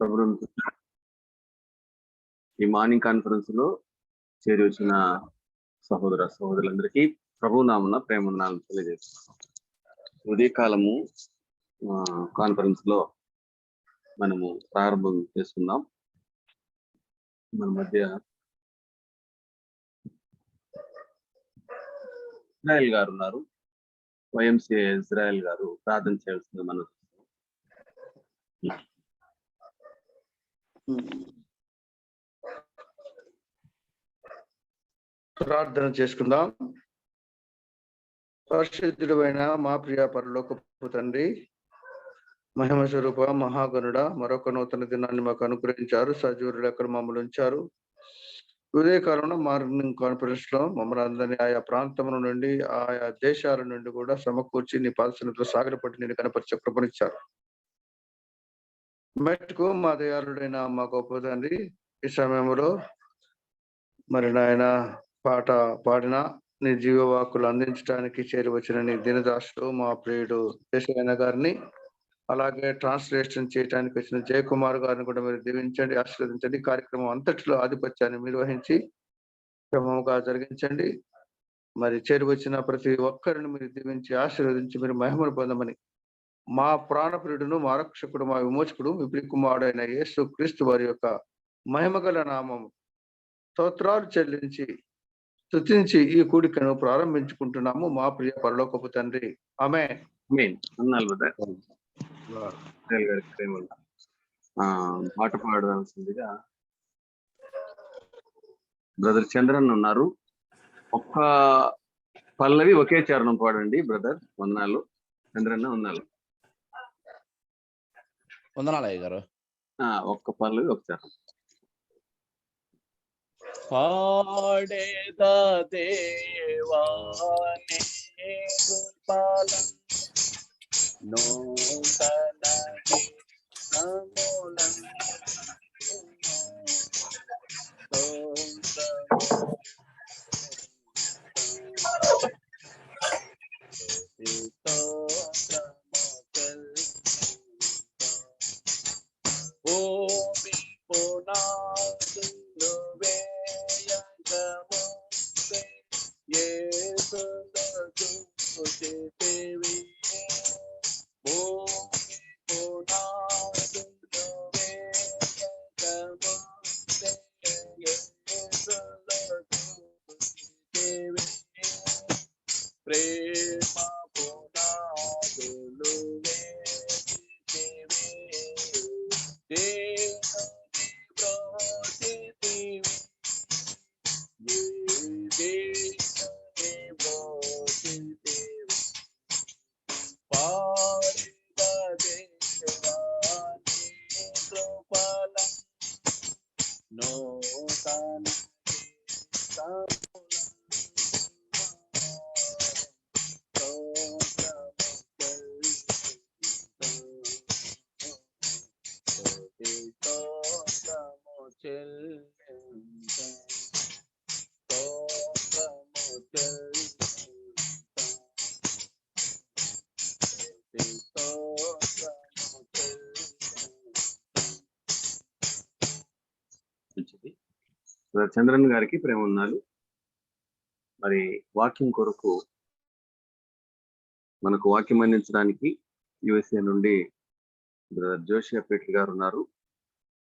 ప్రభుత్వం ఈ morning conference లో చేరి వచ్చిన సహోదరులందరికీ ప్రభు నామమున ప్రేమనాలు తెలియజేస్తున్నాం. ఉదయకాలము కాన్ఫరెన్స్ లో మనము ప్రారంభం చేసుకుందాం. మన మధ్య ఇజ్రాయెల్ గారు ఉన్నారు. YMCA ఇజ్రాయెల్ గారు ప్రార్థన చేయాల్సింది మనం ప్రార్థన చేసుకుందాం. పరిశుద్ధుడైన మా ప్రియ పరలోకపు తండ్రి, మహిమ స్వరూప మహాగణుడ, మరొక నూతన దినాన్ని మాకు అనుగ్రహించారు. సజీవులు ఎక్కడ మమ్మల్ని ఉంచారు. ఉదయకాలంలో మార్నింగ్ కాన్ఫరెన్స్ లో మమ్మల్ని అందరినీ ఆయా ప్రాంతముల నుండి ఆయా దేశాల నుండి కూడా సమకూర్చి నీ పాదసన్నిధిలో సాగరపట్టి నేను కనపరిచే కృపనిచ్చారు. మెట్టుకు మా దయాళుడైన మా గొప్ప తండ్రి, ఈ సమయంలో మరి నాయన పాట పాడిన నీ జీవవాకులు అందించడానికి చేరి వచ్చిన నీ దినదాసుడు మా ప్రియుడు జయశైన గారిని, అలాగే ట్రాన్స్లేషన్ చేయడానికి వచ్చిన జయకుమార్ గారిని కూడా మీరు దీవించండి, ఆశీర్వదించండి. కార్యక్రమం అంతటిలో ఆధిపత్యాన్ని మీరు వహించి క్రమముగా జరిగించండి. మరి చేరి వచ్చిన ప్రతి ఒక్కరిని మీరు దీవించి ఆశీర్వదించి మీరు మహిమను పొందమని మా ప్రాణప్రియుడును, మా రక్షకుడు, మా విమోచకుడు, మీ ప్రియ కుమారుడైన యేసు క్రీస్తు వారి యొక్క మహిమగల నామము స్తోత్రాలు చెల్లించి స్తుతించి ఈ కూడికను ప్రారంభించుకుంటున్నాము. మా ప్రియ పరలోకపు తండ్రి, ఆమేన్. పాట పాడాల్సిందిగా బ్రదర్ చంద్రన్ ఉన్నారు. ఒక్క పల్లవి ఒకే చరణం పాడండి బ్రదర్. వందనాలు చంద్రన్న. వందనాలు అయ్య గారు. ఒక్క పల్లవి ఒక చరణం. పాడేదా దేవాని కృపాలం నూతన గీతములం భూమి పునాదులు వేయకముందే యేసును చూచితివి. భూమి పునాదులు వేయకముందే యేసును చూచితివి. ప్రేమ పునాదులు వేసితివి. దేవుని బ్రోచితివి. దేవుని బ్రోచితివి. పాడిద దేవాని కృపలం నూతన గీతములం చంద్రన్ గారికి ప్రేమ ఉన్నాలు. మరి వాక్యం కొరకు మనకు వాక్యం అందించడానికి USA నుండి బ్రదర్ JosiahPeter గారు ఉన్నారు.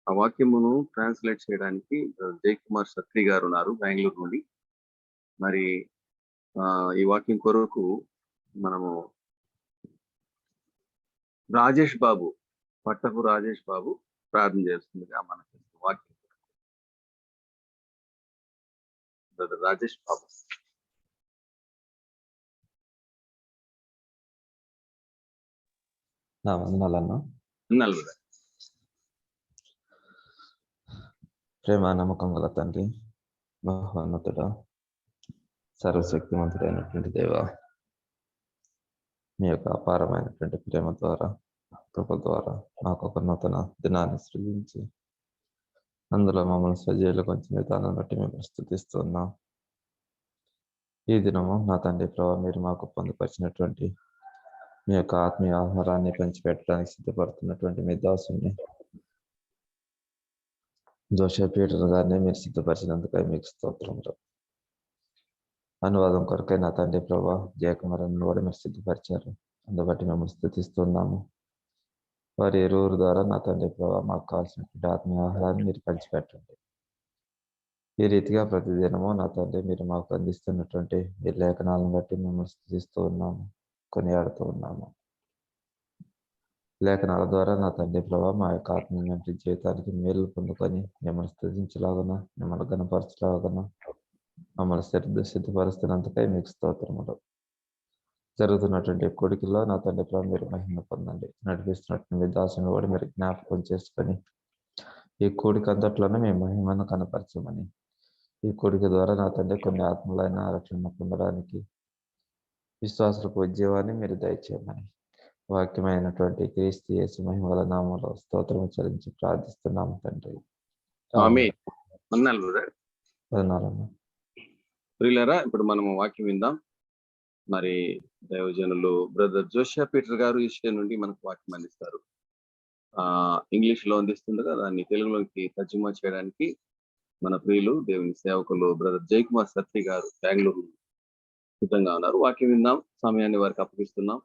ఆ వాక్యమును ట్రాన్స్లేట్ చేయడానికి జయకుమార్ సత్రి గారు ఉన్నారు బెంగళూరు నుండి. మరి ఈ వాక్యం కొరకు మనము రాజేష్ బాబు, పట్టపు రాజేష్ బాబు ప్రార్థన చేస్తుందిగా మనకి వాక్యం. బ్రదర్ రాజేష్ బాబు. ప్రేమ నమ్మకం గల తండ్రి, మహోన్నతుడ, సర్వశక్తిమంతుడైనటువంటి దేవ, మీ యొక్క అపారమైనటువంటి ప్రేమ ద్వారా, కృప ద్వారా మాకు ఒక నూతన దినాన్ని సృజించి అందులో మమ్మల్ని సజీవులు కొంచెం విధానం బట్టి మేము ప్రస్తుతిస్తున్నాం. ఈ దినము నా తండ్రి ప్రభావ మీరు మాకు పొందుపరిచినటువంటి మీ యొక్క ఆత్మీయ ఆహారాన్ని పంచిపెట్టడానికి సిద్ధపడుతున్నటువంటి మీ దాసుని JosiahPeter గారిని మీరు సిద్ధపరిచినందుకై మీకు స్తోత్రములు. అనువాదం కొరకై నా తండ్రి ప్రభా జయకుమార్ అన్న కూడా మీరు సిద్ధపరిచారు. అందుబట్టి మేము స్థుతిస్తున్నాము. వారి ఇరువురు ద్వారా నా తండ్రి ప్రభా మాకు కావాల్సినటువంటి ఆత్మీయ ఆహారాన్ని మీరు పంచిపెట్టండి. ఈ రీతిగా ప్రతిదినము నా తండ్రి మీరు మాకు అందిస్తున్నటువంటి మీ లేఖనాలను బట్టి మేము స్థుతిస్తూ ఉన్నాము, కొనియాడుతూ ఉన్నాము. లేఖనాల ద్వారా నా తండ్రి ప్రభా మా యొక్క ఆత్మీయ జీవితానికి మేలు పొందుకొని మిమ్మల్ని స్థుతించలాగన, మిమ్మల్ని గణపరచలాగన మమ్మల్ని సిద్ధపరుస్తున్నందుకై మీకు స్తోత్రములు. జరుగుతున్నటువంటి కోడికల్లో నా తండ్రి ప్రభు మీరు మహిమ పొందండి. నడిపిస్తున్నటువంటి మీ దాసుని కూడా మీరు జ్ఞాపకం చేసుకొని ఈ కోడిక అంతట్లోనే మీ మహిమను కనపరచమని, ఈ కోడిక ద్వారా నా తండ్రి కొన్ని ఆత్మలైన రక్షణ పొందడానికి విశ్వాసులకు ఉద్యోగాన్ని మీరు దయచేయమని వాక్యమైనటువంటి క్రీస్తు యేసు మహిమల నామంలో స్తోత్రం చెల్లించి ప్రార్థిస్తున్నాము తండ్రి. వందనాలన్నా. ప్రియులారా, ఇప్పుడు మనము వాక్యం విందాం. మరి దైవజనులు బ్రదర్ జోషియాపీటర్ గారు ఇస్రాయేల్ నుండి మనకు వాక్యం అందిస్తారు. ఇంగ్లీష్ లో అందిస్తుండగా దాన్ని తెలుగులోకి తర్జుమా చేయడానికి మన ప్రియులు దేవుని సేవకులు బ్రదర్ జయకుమార్ సత్రి గారు బెంగళూరు సిద్ధంగా ఉన్నారు. వాక్యం విందాం. సమయాన్ని వారికి అప్పగిస్తున్నాం.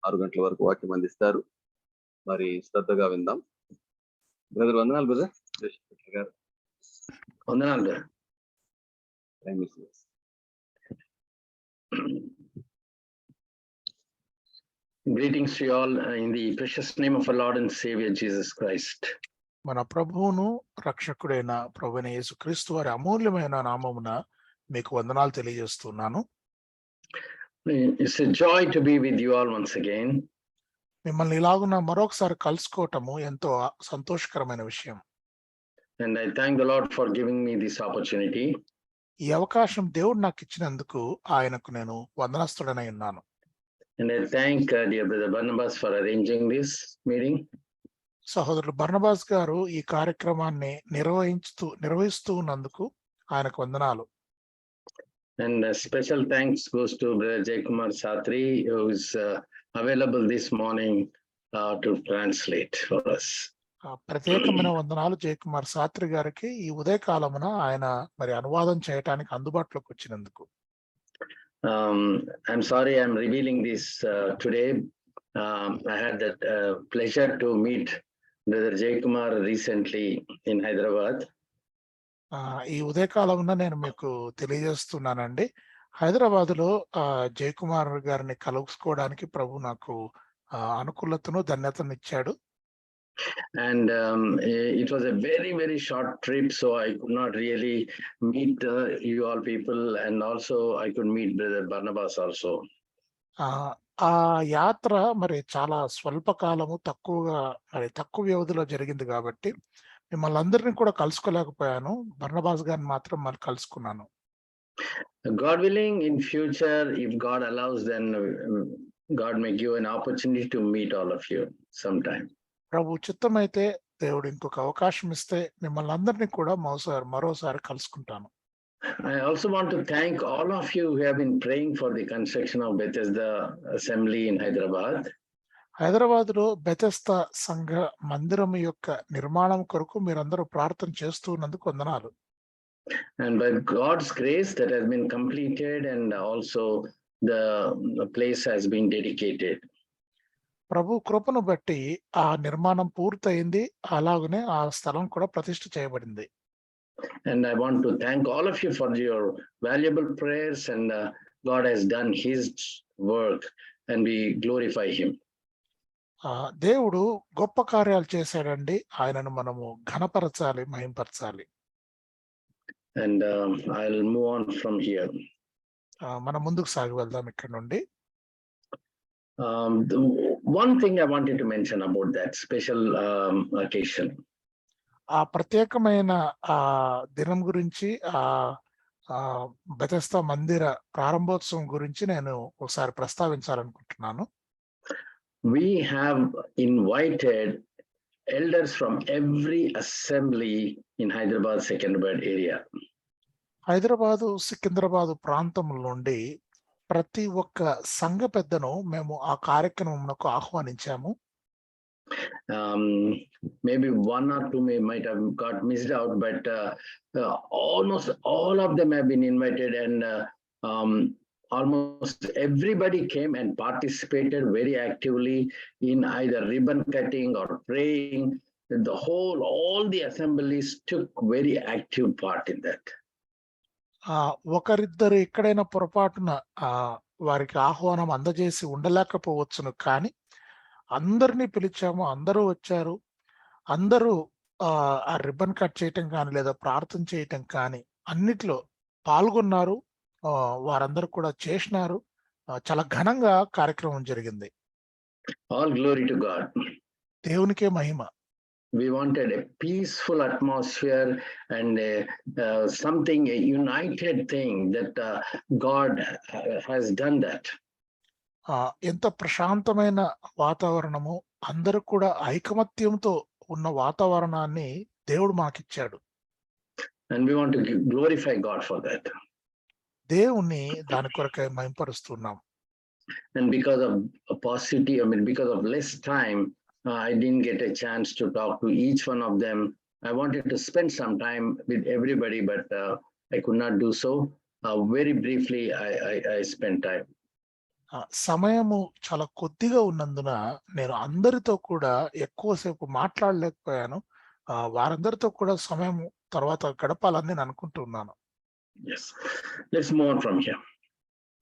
6 గంటల వరకు వాక్యం అందిస్తారు. మరి శ్రద్ధగా విందాం. బ్రదర్ వందనాలు. బ్రదర్ జోషియాపీటర్ గారు వందనాలు. Greetings to you all in the precious name of our Lord and Savior Jesus Christ. మన ప్రభువును రక్షకుడైన ప్రభువైన యేసుక్రీస్తు వారి అమూల్యమైన నామమున మీకు వందనాలు తెలియజేస్తున్నాను. It's a joy to be with you all once again. మిమ్మల్ని ఇలాగున మరొకసారి కలుసుకోవటము ఎంతో సంతోషకరమైన విషయం. And I thank the Lord for giving me this opportunity. ఈ అవకాశం దేవుడు నాకు ఇచ్చినందుకు ఆయనకు నేను వందనస్తుడనై ఉన్నాను. And I thank dear brother Barnabas for arranging this meeting. సహోదరుడు బర్నబాస్ గారు ఈ కార్యక్రమాన్ని నిర్వహిస్తూ ఉన్నందుకు ఆయనకు వందనాలు. And special thanks goes to brother Jayakumar Satri, who is available this morning to translate for us. ప్రత్యేకమైన వందనాలు జయకుమార్ సాత్రి గారికి ఈ ఉదయకాలమున ఆయన మరి అనువాదం చేయడానికి అందుబాటులోకి వచ్చినందుకు. I'm sorry I'm revealing this today. I had that pleasure to meet brother Jayakumar recently in Hyderabad. ఈ ఉదయకాలమున నేను మీకు తెలియజేస్తున్నానండి. హైదరాబాదులో జయకుమార్ గారిని కలుసుకోవడానికి ప్రభు నాకు అనుకూలతను ధన్యతను ఇచ్చాడు. And it was a very, very short trip, so I could not really meet you all people, and also I could meet brother Barnabas also. ఆ యాత్ర మరి చాలా స్వల్పకాలము తక్కువ వ్యవధిలో జరిగింది కాబట్టి మిమ్మల్ని అందరినీ కూడా కలుసుకోలేకపోయాను. బర్నబాస్ గారిని మాత్రం మరి కలుసుకున్నాను. God willing, in future, if God allows, then God may give an opportunity to meet all of you sometime. ప్రభు చిత్తమైతే దేవుడు ఇంకొక అవకాశం ఇస్తే మిమ్మల్ని అందరినీ కూడా మరోసారి కలుసుకుంటాను. I also want to thank all of you who have been praying for the construction of Bethesda Assembly in Hyderabad. హైదరాబాద్లో బెతెస్దా సంఘ మందిరం యొక్క నిర్మాణం కొరకు మీరందరూ ప్రార్థన చేస్తూ ఉన్నందుకు వందనాలు. And by God's grace that has been completed, and also the place has been dedicated. ప్రభు కృపను బట్టి ఆ నిర్మాణం పూర్తయింది, అలాగనే ఆ స్థలం కూడా ప్రతిష్ఠ చేయబడింది. And I want to thank all of you for your valuable prayers, and God has done his work and we glorify him. దేవుడు గొప్ప కార్యాలు చేశాడండి. ఆయనను మనము ఘనపరచాలి, మహింపరచాలి. And I'll move on from here. మనం ముందుకు సాగి వెళ్దాం ఇక్కడ నుండి. One thing I wanted to mention about that special occasion. ఆ ప్రత్యేకమైన దినం గురించి, బెతెస్దా మందిర ప్రారంభోత్సవం గురించి నేను ఒకసారి ప్రస్తావించాలనుకుంటున్నాను. We have invited elders from every assembly in Hyderabad Secunderabad area. Hyderabad Secunderabad ప్రాంతం నుండి ప్రతి ఒక్క సంఘ పెద్దను మేము ఆ కార్యక్రమంకు ఆహ్వానించాము. Maybe one or two might have got missed out, but almost all of them have been invited, and almost everybody came and participated very actively in either ribbon cutting or praying. All the assemblies took very active part in that. ఒకరిద్దరు ఎక్కడైనా పొరపాటున వారికి ఆహ్వానం అందజేసి ఉండలేకపోవచ్చును, కానీ అందరినీ పిలిచాము, అందరూ వచ్చారు, అందరూ ఆ రిబ్బన్ కట్ చేయటం కానీ లేదా ప్రార్థన చేయటం కానీ అన్నిట్లో పాల్గొన్నారు. వారందరూ కూడా చేసినారు. చాలా ఘనంగా కార్యక్రమం జరిగింది. All glory to God. దేవునికే మహిమ. We wanted a peaceful atmosphere and something, a united thing that God has done that. ఎంత ప్రశాంతమైన వాతావరణము, అందరూ కూడా ఐకమత్యంతో ఉన్న వాతావరణాన్ని దేవుడు మాకిచ్చాడు. And we want to glorify God for that. దేవుణ్ణి దాని కొరకై మహిమపరుస్తున్నాం. And because of paucity, because of less time, I didn't get a chance to talk to each one of them. I wanted to spend some time with everybody, but I could not do so. Very briefly, I spent time. సమయము చాలా కొద్దిగా ఉన్నందున నేను అందరితో కూడా ఎక్కువసేపు మాట్లాడలేకపోయాను. వారందరితో కూడా సమయం తర్వాత గడపాలని నేను అనుకుంటున్నాను. Yes, let's move on from here.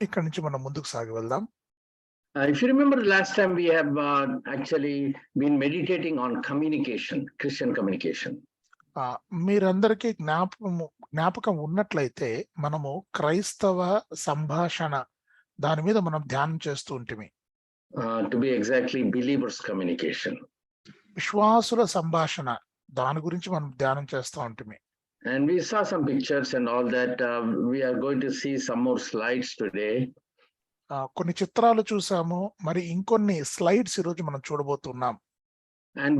ఇక్కడ నుంచి మనం ముందుకు సాగి వెళ్దాం. If you remember, last time we have actually been meditating on communication, Christian communication. మీరందరికీ జ్ఞాపకం ఉన్నట్లయితే మనము క్రైస్తవ సంభాషణ దాని మీద మనం ధ్యానం చేస్తూ ఉంటుంది. To be exactly, believers communication. విశ్వాసుల సంభాషణ దాని గురించి మనం ధ్యానం చేస్తూ ఉంటుంది. And we saw some pictures and all that. We are going to see some more slides today. కొన్ని చిత్రాలు చూసాము, మరి ఇంకొన్ని స్లైడ్స్ ఈరోజు మనం చూడబోతున్నాం. And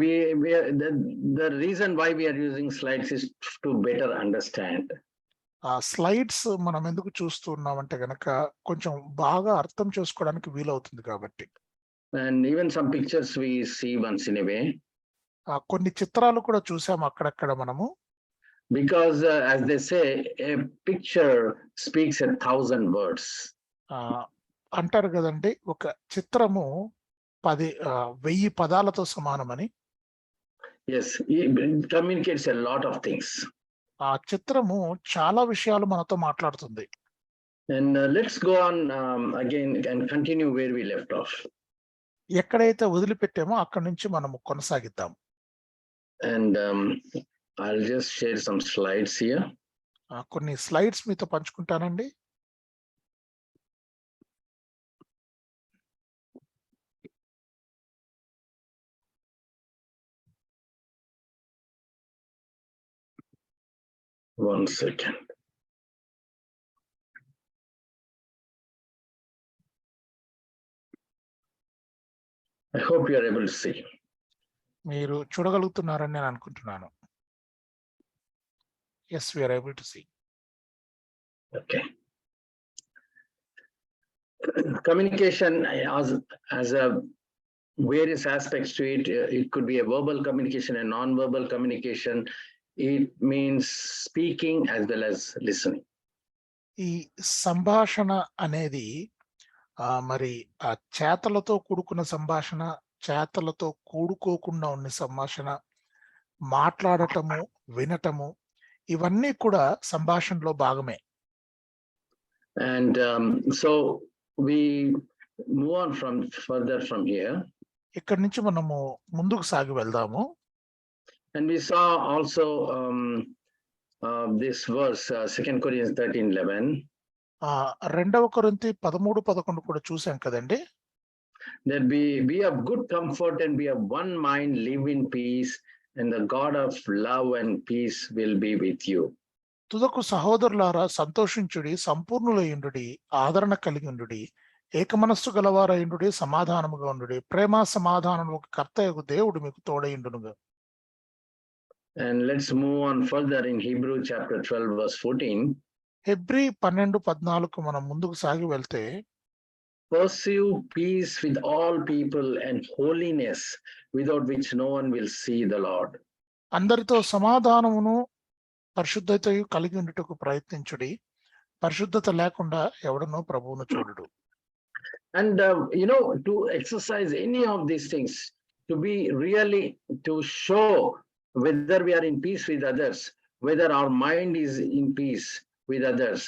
the reason why we are using slides is to better understand. Slides మనం ఎందుకు చూస్తున్నాం అంటే గనక కొంచెం బాగా అర్థం చేసుకోవడానికి వీలవుతుంది కాబట్టి. And even some pictures we see once in a way. కొన్ని చిత్రాలు కూడా చూసాము అక్కడక్కడ మనము. Because as they say, a picture speaks 1,000 words. అంటారు కదండి, ఒక చిత్రము 1000 పదాలతో సమానమని. Yes, it communicates a lot of things. ఆ చిత్రము చాలా విషయాలు మనతో మాట్లాడుతుంది. And let's go on again and continue where we left off. ఎక్కడైతే వదిలిపెట్టామో అక్కడి నుంచి మనము కొనసాగిద్దాం. And I'll just share some slides here. కొన్ని స్లైడ్స్ మీతో పంచుకుంటానండి. One second. I hope you are able to see. మీరు చూడగలుగుతున్నారని నేను అనుకుంటున్నాను. Yes, we are able to see. Okay. Communication has a various aspects to it. It could be a verbal communication and non-verbal communication. It means speaking as well as listening. ఈ సంభాషణ అనేది మరి ఆ చేతలతో కూడుకున్న సంభాషణ, చేతలతో కూడుకోకుండా ఉన్న సంభాషణ, మాట్లాడటము, వినటము, ఇవన్నీ కూడా సంభాషణలో భాగమే. And so we move on further from here. ఇక్కడి నుంచి మనము ముందుకు సాగి వెళ్దాము. And we saw also this verse, 2 Corinthians 13:11. 2 కొరింథీ 13:11 కూడా చూసాం కదండి. That be of good comfort and be of one mind, live in peace, and the God of love and peace will be with you. తుదకు సహోదరులారా సంతోషించుడి, సంపూర్ణులయుండుడి, ఆదరణ కలిగి ఉండుడి, ఏకమనస్సు గలవారయుండుడి, సమాధానముగా ఉండుడి, ప్రేమ సమాధానములకు కర్తయగు దేవుడు మీకు తోడయుండునుగా. And let's move on further in Hebrew chapter 12 verse 14. Hebrew 12:14 మనం ముందుకు సాగి వెళ్తే, pursue peace with all people and holiness, without which no one will see the Lord. అందరితో సమాధానమును పరిశుద్ధతయు కలిగి ఉండుటకు ప్రయత్నించుడి. పరిశుద్ధత లేకుండా ఎవడనో ప్రభువును చూడడు. And to exercise any of these things, to be really, to show whether we are in peace with others, whether our mind is in peace with others,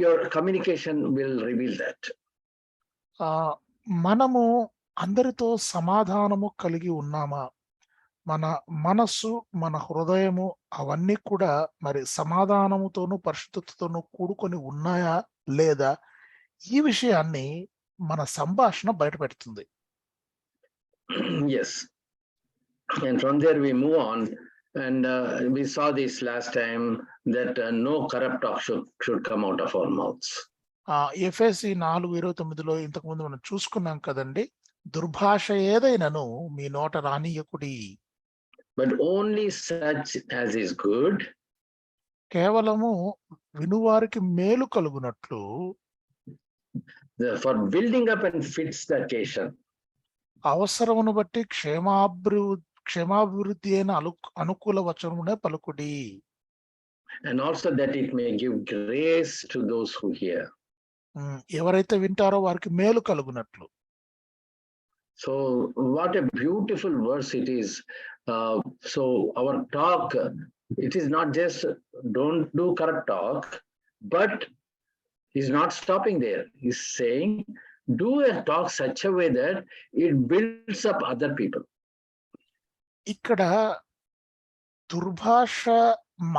your communication will reveal that. మనము అందరితో సమాధానము కలిగి ఉన్నామా, మన మనస్సు, మన హృదయము అవన్నీ కూడా మరి సమాధానముతోనూ పరిశుద్ధతతోనూ కూడుకొని ఉన్నాయా లేదా, ఈ విషయాన్ని మన సంభాషణ బయటపెడుతుంది. Yes, and from there we move on, and we saw this last time that no corrupt talk should come out of our mouths. ఎఫెసీ 4:29 ఇంతకు ముందు మనం చూసుకున్నాం కదండి. దుర్భాష ఏదైనను మీ నోట రానియకుడి. But only such as is good. కేవలము వినువారికి మేలు కలుగునట్లు. For building up and fits the occasion. అవసరమును బట్టి క్షేమాభివృద్ధి అయిన అనుకూల వచనమునే పలుకుడి. And also that it may give grace to those who hear. ఎవరైతే వింటారో వారికి మేలు కలుగునట్లు. So what a beautiful verse it is. So our talk, it is not just don't do corrupt talk, but he's not stopping there. He's saying do a talk such a way that it builds up other people. ఇక్కడ దుర్భాష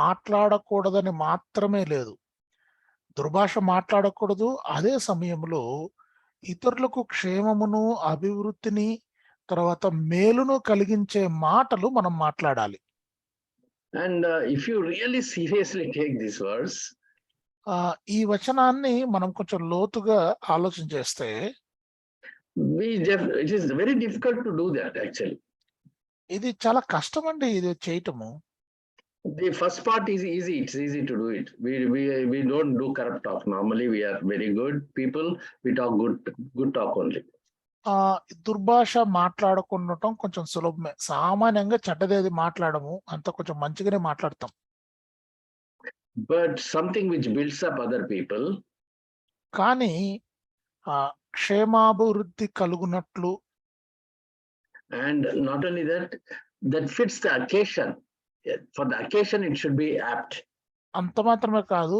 మాట్లాడకూడదని మాత్రమే లేదు. దుర్భాష మాట్లాడకూడదు, అదే సమయంలో ఇతరులకు క్షేమమును, అభివృద్ధిని, తర్వాత మేలును కలిగించే మాటలు మనం మాట్లాడాలి. And if you really seriously take this verse, ఈ వచనాన్ని మనం కొంచెం లోతుగా ఆలోచన చేస్తే, it is very difficult to do that actually. ఇది చాలా కష్టం అండి ఇది చేయటము. The first part is easy. It's easy to do it. We don't do corrupt talk. Normally we are very good people. We talk good talk only. దుర్భాష మాట్లాడకుండటం కొంచెం సులభమే. సామాన్యంగా చెడ్డదేది మాట్లాడము, అంత కొంచెం మంచిగానే మాట్లాడతాం. But something which builds up other people. కానీ క్షేమాభివృద్ధి కలుగునట్లు. And not only that fits the occasion. For the occasion it should be apt. అంత మాత్రమే కాదు,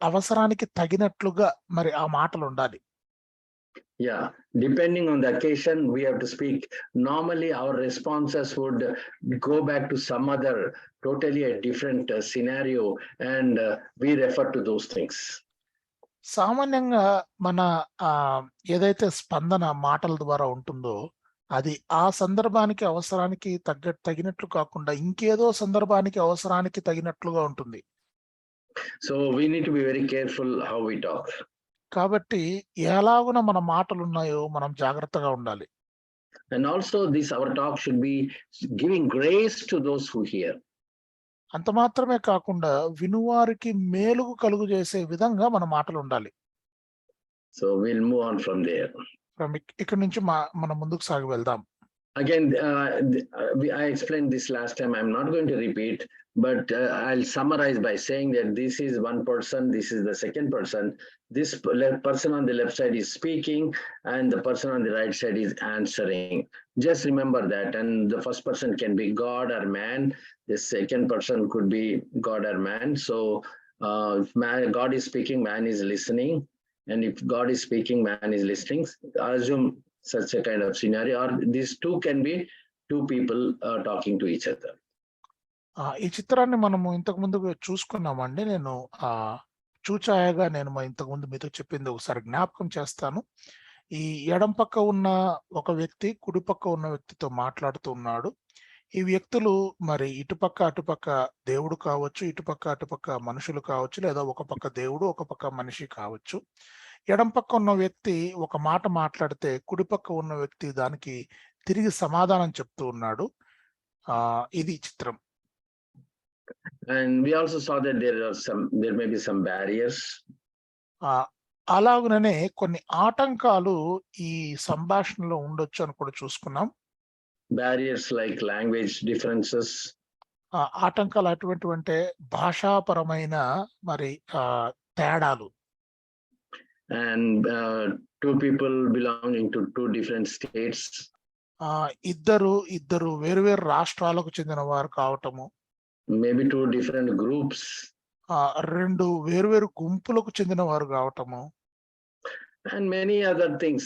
అవసరానికి తగినట్లుగా మరి ఆ మాటలు ఉండాలి. Yeah, depending on the occasion we have to speak. Normally our responses would go back to some other totally a different scenario, and we refer to those things. సామాన్యంగా మన ఏదైతే స్పందన మాటల ద్వారా ఉంటుందో అది ఆ సందర్భానికి అవసరానికి తగినట్లు కాకుండా ఇంకేదో సందర్భానికి అవసరానికి తగినట్లుగా ఉంటుంది. So we need to be very careful how we talk. కాబట్టి ఎలాగున మన మాటలు ఉన్నాయో మనం జాగ్రత్తగా ఉండాలి. And also our talk should be giving grace to those who hear. అంత మాత్రమే కాకుండా వినువారికి మేలుకు కలుగు చేసే విధంగా మన మాటలు ఉండాలి. So we'll move on from there. ఇక్కడ నుంచి మనం ముందుకు సాగి వెళ్దాం. Again, I explained this last time. I'm not going to repeat, but I'll summarize by saying that this is one person, this is the second person. This person on the left side is speaking, and the person on the right side is answering. Just remember that. And the first person can be God or man. The second person could be God or man. So if God is speaking, man is listening. And if God is speaking, man is listening. Assume such a kind of scenario, or these two can be two people talking to each other. ఈ చిత్రాన్ని మనము ఇంతకు ముందు చూసుకున్నామండి. నేను చూచాయగా నేను ఇంతకు ముందు మీతో చెప్పింది ఒకసారి జ్ఞాపకం చేస్తాను. ఈ ఎడం పక్క ఉన్న ఒక వ్యక్తి కుడి పక్క ఉన్న వ్యక్తితో మాట్లాడుతూ ఉన్నాడు. ఈ వ్యక్తులు మరి ఇటుపక్క అటుపక్క దేవుడు కావచ్చు, ఇటుపక్క అటుపక్క మనుషులు కావచ్చు, లేదా ఒక పక్క దేవుడు ఒక పక్క మనిషి కావచ్చు. ఎడం పక్క ఉన్న వ్యక్తి ఒక మాట మాట్లాడితే కుడి పక్క ఉన్న వ్యక్తి దానికి తిరిగి సమాధానం చెప్తూ ఉన్నాడు. ఇది చిత్రం. And we also saw that there may be some barriers. అలాగుననే కొన్ని ఆటంకాలు ఈ సంభాషణలో ఉండొచ్చు అని కూడా చూసుకున్నాం. Barriers like language differences, ఆటంకాలు అటువంటివంటే భాషాపరమైన మరి తేడాలు. and two people belonging to two different states. ఇద్దరు వేరువేరు రాష్ట్రాలకు చెందిన వారు కావటము. Maybe two different groups. రెండు వేరువేరు గుంపులకు చెందిన వారు కావటము. And many other things,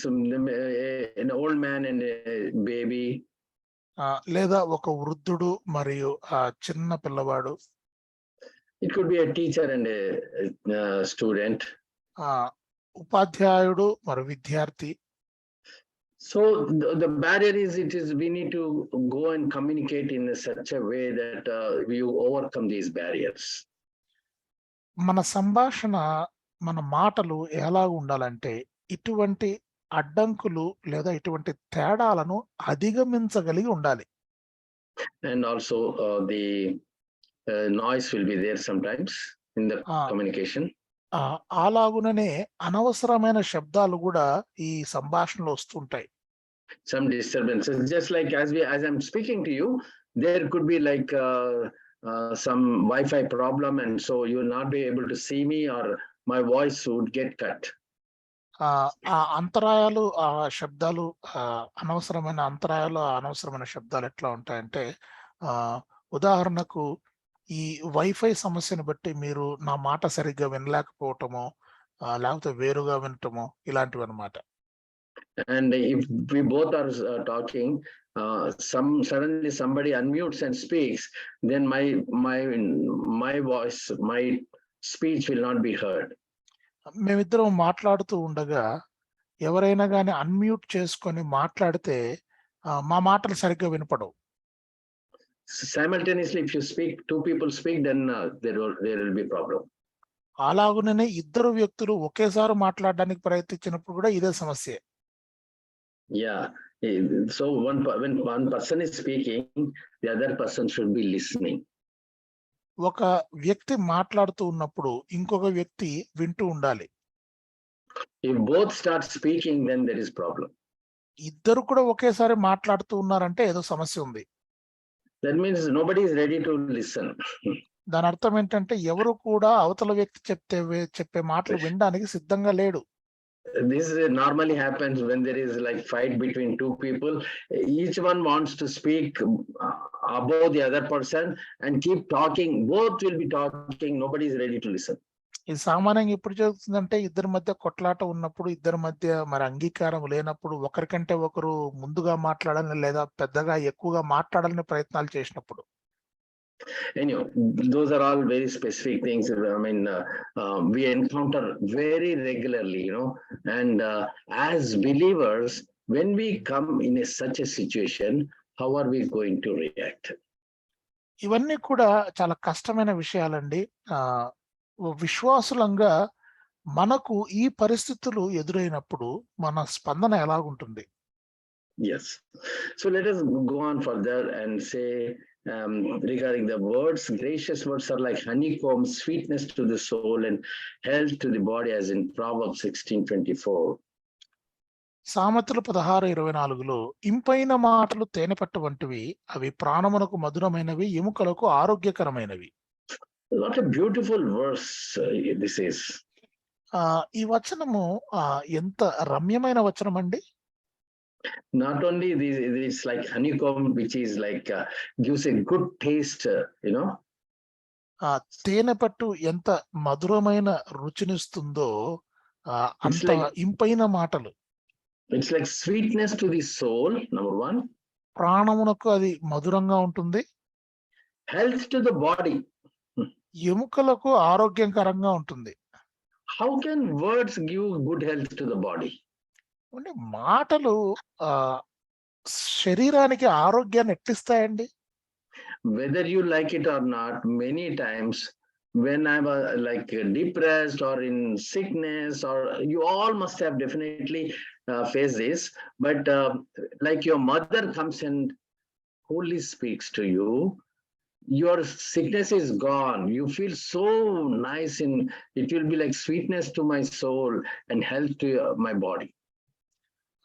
an old man and a baby. లేదా ఒక వృద్ధుడు మరియు చిన్న పిల్లవాడు. It could be a teacher and a student. ఉపాధ్యాయుడు మరి విద్యార్థి. So the barrier is we need to go and communicate in such a way that we overcome these barriers. మన సంభాషణ, మన మాటలు ఎలా ఉండాలంటే ఇటువంటి అడ్డంకులు లేదా ఇటువంటి తేడాలను అధిగమించగలిగి ఉండాలి. And also the noise will be there sometimes in the communication. అలాగుననే అనవసరమైన శబ్దాలు కూడా ఈ సంభాషణలో వస్తుంటాయి. Some disturbances, just like as I'm speaking to you, there could be like some Wi-Fi problem, and so you will not be able to see me, or my voice would get cut. అంతరాయాలు, శబ్దాలు, అనవసరమైన శబ్దాలు ఎట్లా ఉంటాయంటే ఉదాహరణకు ఈ wifi సమస్యను బట్టి మీరు నా మాట సరిగ్గా వినలేకపోవటమో లేకపోతే వేరుగా వినటమో ఇలాంటివి అన్నమాట. And if we both are talking, suddenly somebody unmutes and speaks, then my voice, my speech will not be heard. మేమిద్దరం మాట్లాడుతూ ఉండగా ఎవరైనా కానీ అన్మ్యూట్ చేసుకొని మాట్లాడితే మా మాటలు సరిగ్గా వినపడవు. Simultaneously, if you speak, two people speak, then there will be problem. అలాగుననే ఇద్దరు వ్యక్తులు ఒకేసారి మాట్లాడడానికి ప్రయత్నించినప్పుడు కూడా ఇదే సమస్య. Yeah. So when one person is speaking, the other person should be listening. ఒక వ్యక్తి మాట్లాడుతూ ఉన్నప్పుడు ఇంకొక వ్యక్తి వింటూ ఉండాలి. If both start speaking, then there is problem. ఇద్దరు కూడా ఒకేసారి మాట్లాడుతూ ఉన్నారంటే ఏదో సమస్య ఉంది. That means nobody is ready to listen. దాని అర్థం ఏంటంటే ఎవరు కూడా అవతల వ్యక్తి చెప్పే మాటలు వినడానికి సిద్ధంగా లేడు. This normally happens when there is like fight between two people. Each one wants to speak above the other person and keep talking. Both will be talking. Nobody is ready to listen. ఇది సామాన్యంగా ఎప్పుడు జరుగుతుందంటే ఇద్దరి మధ్య కొట్లాట ఉన్నప్పుడు, ఇద్దరి మధ్య మరి అంగీకారం లేనప్పుడు, ఒకరికంటే ఒకరు ముందుగా మాట్లాడాలని లేదా పెద్దగా ఎక్కువగా మాట్లాడాలని ప్రయత్నాలు చేసినప్పుడు. Anyway, those are all very specific things. I mean, we encounter very regularly, and as believers, when we come in such a situation, how are we going to react? ఇవన్నీ కూడా చాలా కష్టమైన విషయాలండి. విశ్వాసులంగా మనకు ఈ పరిస్థితులు ఎదురైనప్పుడు మన స్పందన ఎలాగుంటుంది? Yes. So let us go on further and say, regarding the words, gracious words are like honeycomb, sweetness to the soul and health to the body, as in Proverbs 16:24. సామెతలు 16:24లో ఇంపైన మాటలు తేనెపట్టు వంటివి, అవి ప్రాణమునకు మధురమైనవి, ఎముకలకు ఆరోగ్యకరమైనవి. What a beautiful verse this is. ఈ వచనము ఎంత రమ్యమైన వచనం అండి. Not only this like honeycomb, which is like gives a good taste, తేనెపట్టు ఎంత మధురమైన రుచినిస్తుందో అంత ఇంపైన మాటలు. It's like sweetness to the soul, number one. ప్రాణమునకు అది మధురంగా ఉంటుంది. Health to the body. ఎముకలకు ఆరోగ్యకరంగా ఉంటుంది. How can words give good health to the body? అంటే మాటలు శరీరానికి ఆరోగ్యాన్ని ఎట్టిస్తాయండి? Whether you like it or not, many times when I was like depressed or in sickness, or you all must have definitely faced this, but like your mother comes and wholly speaks to you, your sickness is gone. You feel so nice, and it will be like sweetness to my soul and health to my body.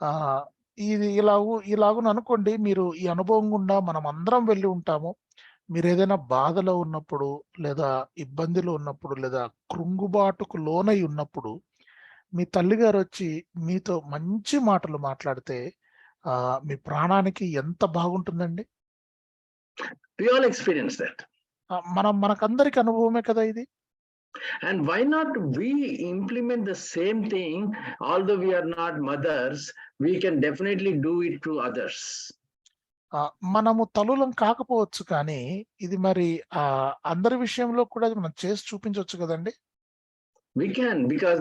ఆ ఇది ఇలాగున అనుకోండి, మీరు ఈ అనుభవం గుండా మనం అందరం వెళ్ళి ఉంటాము. మీరు ఏదైనా బాధలో ఉన్నప్పుడు, లేదా ఇబ్బందిలో ఉన్నప్పుడు, లేదా కృంగుబాటుకు లోనై ఉన్నప్పుడు, మీ తల్లిగారు వచ్చి మీతో మంచి మాటలు మాట్లాడితే మీ ప్రాణానికి ఎంత బాగుంటుందండి. We all experience that. మనకందరికి అనుభవమే కదా ఇది. And why not we implement the same thing? Although we are not mothers, we can definitely do it to others. మనము తల్లులం కాకపోవచ్చు, కానీ ఇది మరి అందరి విషయంలో కూడా మనం చేసి చూపించవచ్చు కదండి. We can, because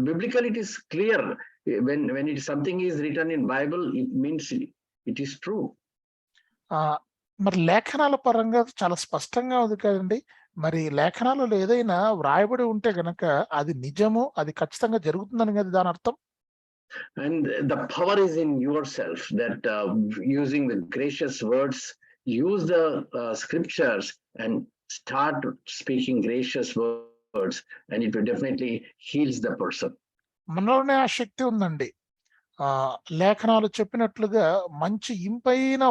biblically it is clear. When it something is written in Bible, it means it is true. మరి లేఖనాల పరంగా చాలా స్పష్టంగా ఉంది కదండి. మరి లేఖనాలలో ఏదైనా వ్రాయబడి ఉంటే గనక అది నిజము, అది ఖచ్చితంగా జరుగుతుందని కదా దాని అర్థం. And the power is in yourself, that using the gracious words, use the scriptures and start speaking gracious words, and it will definitely heals the person. మనలోనే ఆ శక్తి ఉందండి. లేఖనాలు చెప్పినట్లుగా మంచి ఇంపైన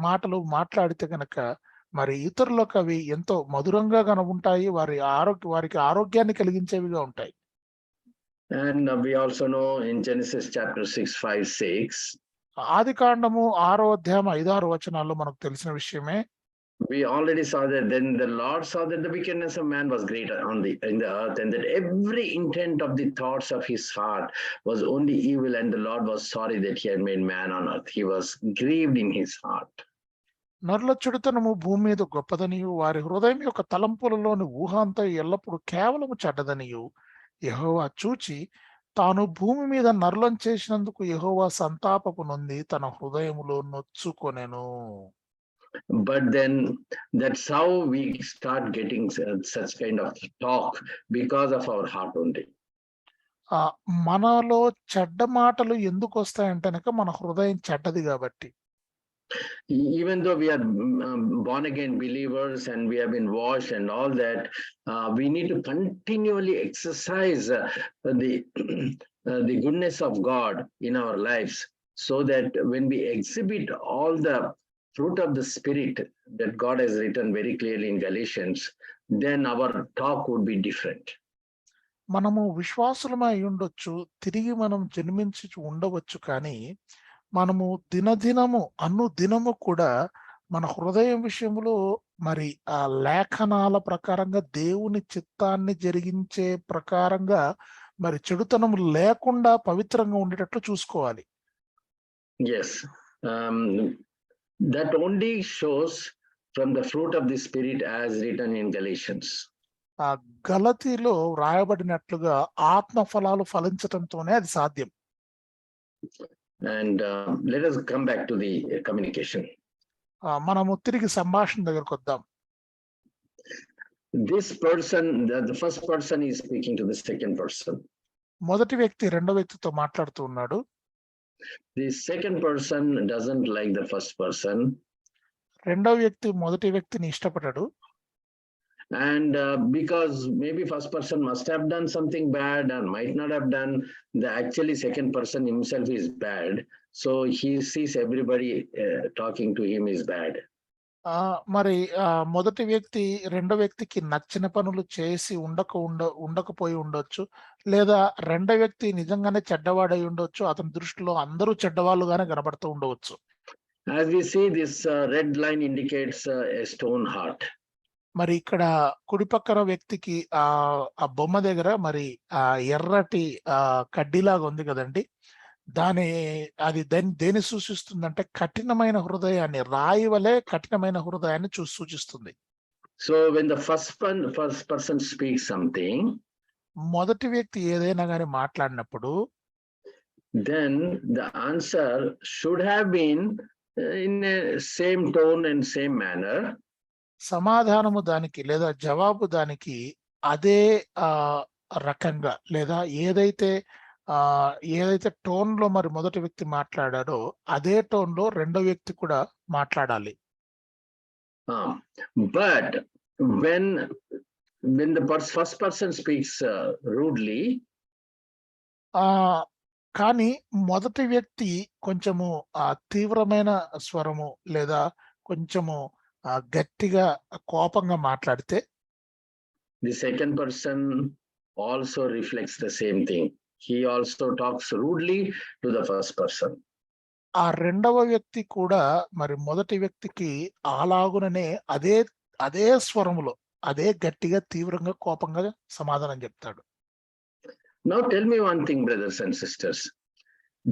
మాటలు మాట్లాడితే గనక మరి ఇతరులకు అవి ఎంతో మధురంగా గన ఉంటాయి, వారికి ఆరోగ్యాన్ని కలిగించేవిగా ఉంటాయి. And we also know in Genesis chapter 6, 5, 6. ఆదికాండము 6వ అధ్యాయం 5-6 వచనాల్లో మనకు తెలిసిన విషయమే. We already saw that then the Lord saw that the wickedness of man was great in the earth, and that every intent of the thoughts of his heart was only evil, and the Lord was sorry that he had made man on earth. He was grieved in his heart. నరుల చెడుతనము భూమి మీద గొప్పదనియు, వారి హృదయం యొక్క తలంపులలోని ఊహ అంతా ఎల్లప్పుడూ కేవలము చెడ్డదనియు యెహోవా చూచి తాను భూమి మీద నరులను చేసినందుకు యెహోవా సంతాపపు నొంది తన హృదయములో నొచ్చుకొనెను. But then that's how we start getting such kind of talk, because of our heart only. మనలో చెడ్డ మాటలు ఎందుకు వస్తాయంటే మన హృదయం చెడ్డది కాబట్టి. Even though we are born again believers and we have been washed and all that, we need to continually exercise the goodness of God in our lives, so that when we exhibit all the fruit of the Spirit that God has written very clearly in Galatians, then our talk would be different. మనము విశ్వాసులమై ఉండొచ్చు, తిరిగి మనం జన్మించి ఉండవచ్చు, కానీ మనము దినము కూడా మన హృదయం విషయంలో మరి ఆ లేఖనాల ప్రకారంగా దేవుని చిత్తాన్ని జరిగించే ప్రకారంగా మరి చెడుతనం లేకుండా పవిత్రంగా ఉండేటట్లు చూసుకోవాలి. Yes, that only shows from the fruit of the Spirit as written in Galatians. గలతీలో వ్రాయబడినట్లుగా ఆత్మ ఫలాలు ఫలించటంతోనే అది సాధ్యం. And let us come back to the communication. మనము తిరిగి సంభాషణ దగ్గరకు వద్దాం. This person, the first person is speaking to the second person. మొదటి వ్యక్తి రెండో వ్యక్తితో మాట్లాడుతూ ఉన్నాడు. The second person doesn't like the first person. రెండో వ్యక్తి మొదటి వ్యక్తిని ఇష్టపడడు. And because maybe first person must have done something bad or might not have done, the actually second person himself is bad, so he sees everybody talking to him is bad. మరి మొదటి వ్యక్తి రెండో వ్యక్తికి నచ్చిన పనులు చేసి ఉండకపోయి ఉండొచ్చు, లేదా రెండో వ్యక్తి నిజంగానే చెడ్డవాడై ఉండొచ్చు, అతని దృష్టిలో అందరూ చెడ్డవాళ్ళుగానే కనబడుతూ ఉండవచ్చు. As we see, this red line indicates a stone heart. మరి ఇక్కడ కుడి పక్కన వ్యక్తికి ఆ బొమ్మ దగ్గర మరి ఆ ఎర్రటి కడ్డీలాగా ఉంది కదండి, అది దేని సూచిస్తుందంటే కఠినమైన హృదయాన్ని, రాయి వలె కఠినమైన హృదయాన్ని సూచిస్తుంది. So when the first person speaks something, మొదటి వ్యక్తి ఏదైనా కానీ మాట్లాడినప్పుడు, then the answer should have been in a same tone and same manner. సమాధానము దానికి లేదా జవాబు దానికి అదే రకంగా, లేదా ఏదైతే టోన్ లో మరి మొదటి వ్యక్తి మాట్లాడాడో అదే టోన్ లో రెండో వ్యక్తి కూడా మాట్లాడాలి. But when the first person speaks rudely, కానీ మొదటి వ్యక్తి కొంచెము తీవ్రమైన స్వరము లేదా కొంచెము గట్టిగా కోపంగా మాట్లాడితే the second person also reflects the same thing. He also talks rudely to the first person. ఆ రెండవ వ్యక్తి కూడా మరి మొదటి వ్యక్తికి అలాగుననే అదే స్వరములో అదే గట్టిగా తీవ్రంగా కోపంగా సమాధానం చెప్తాడు. Now tell me one thing, brothers and sisters.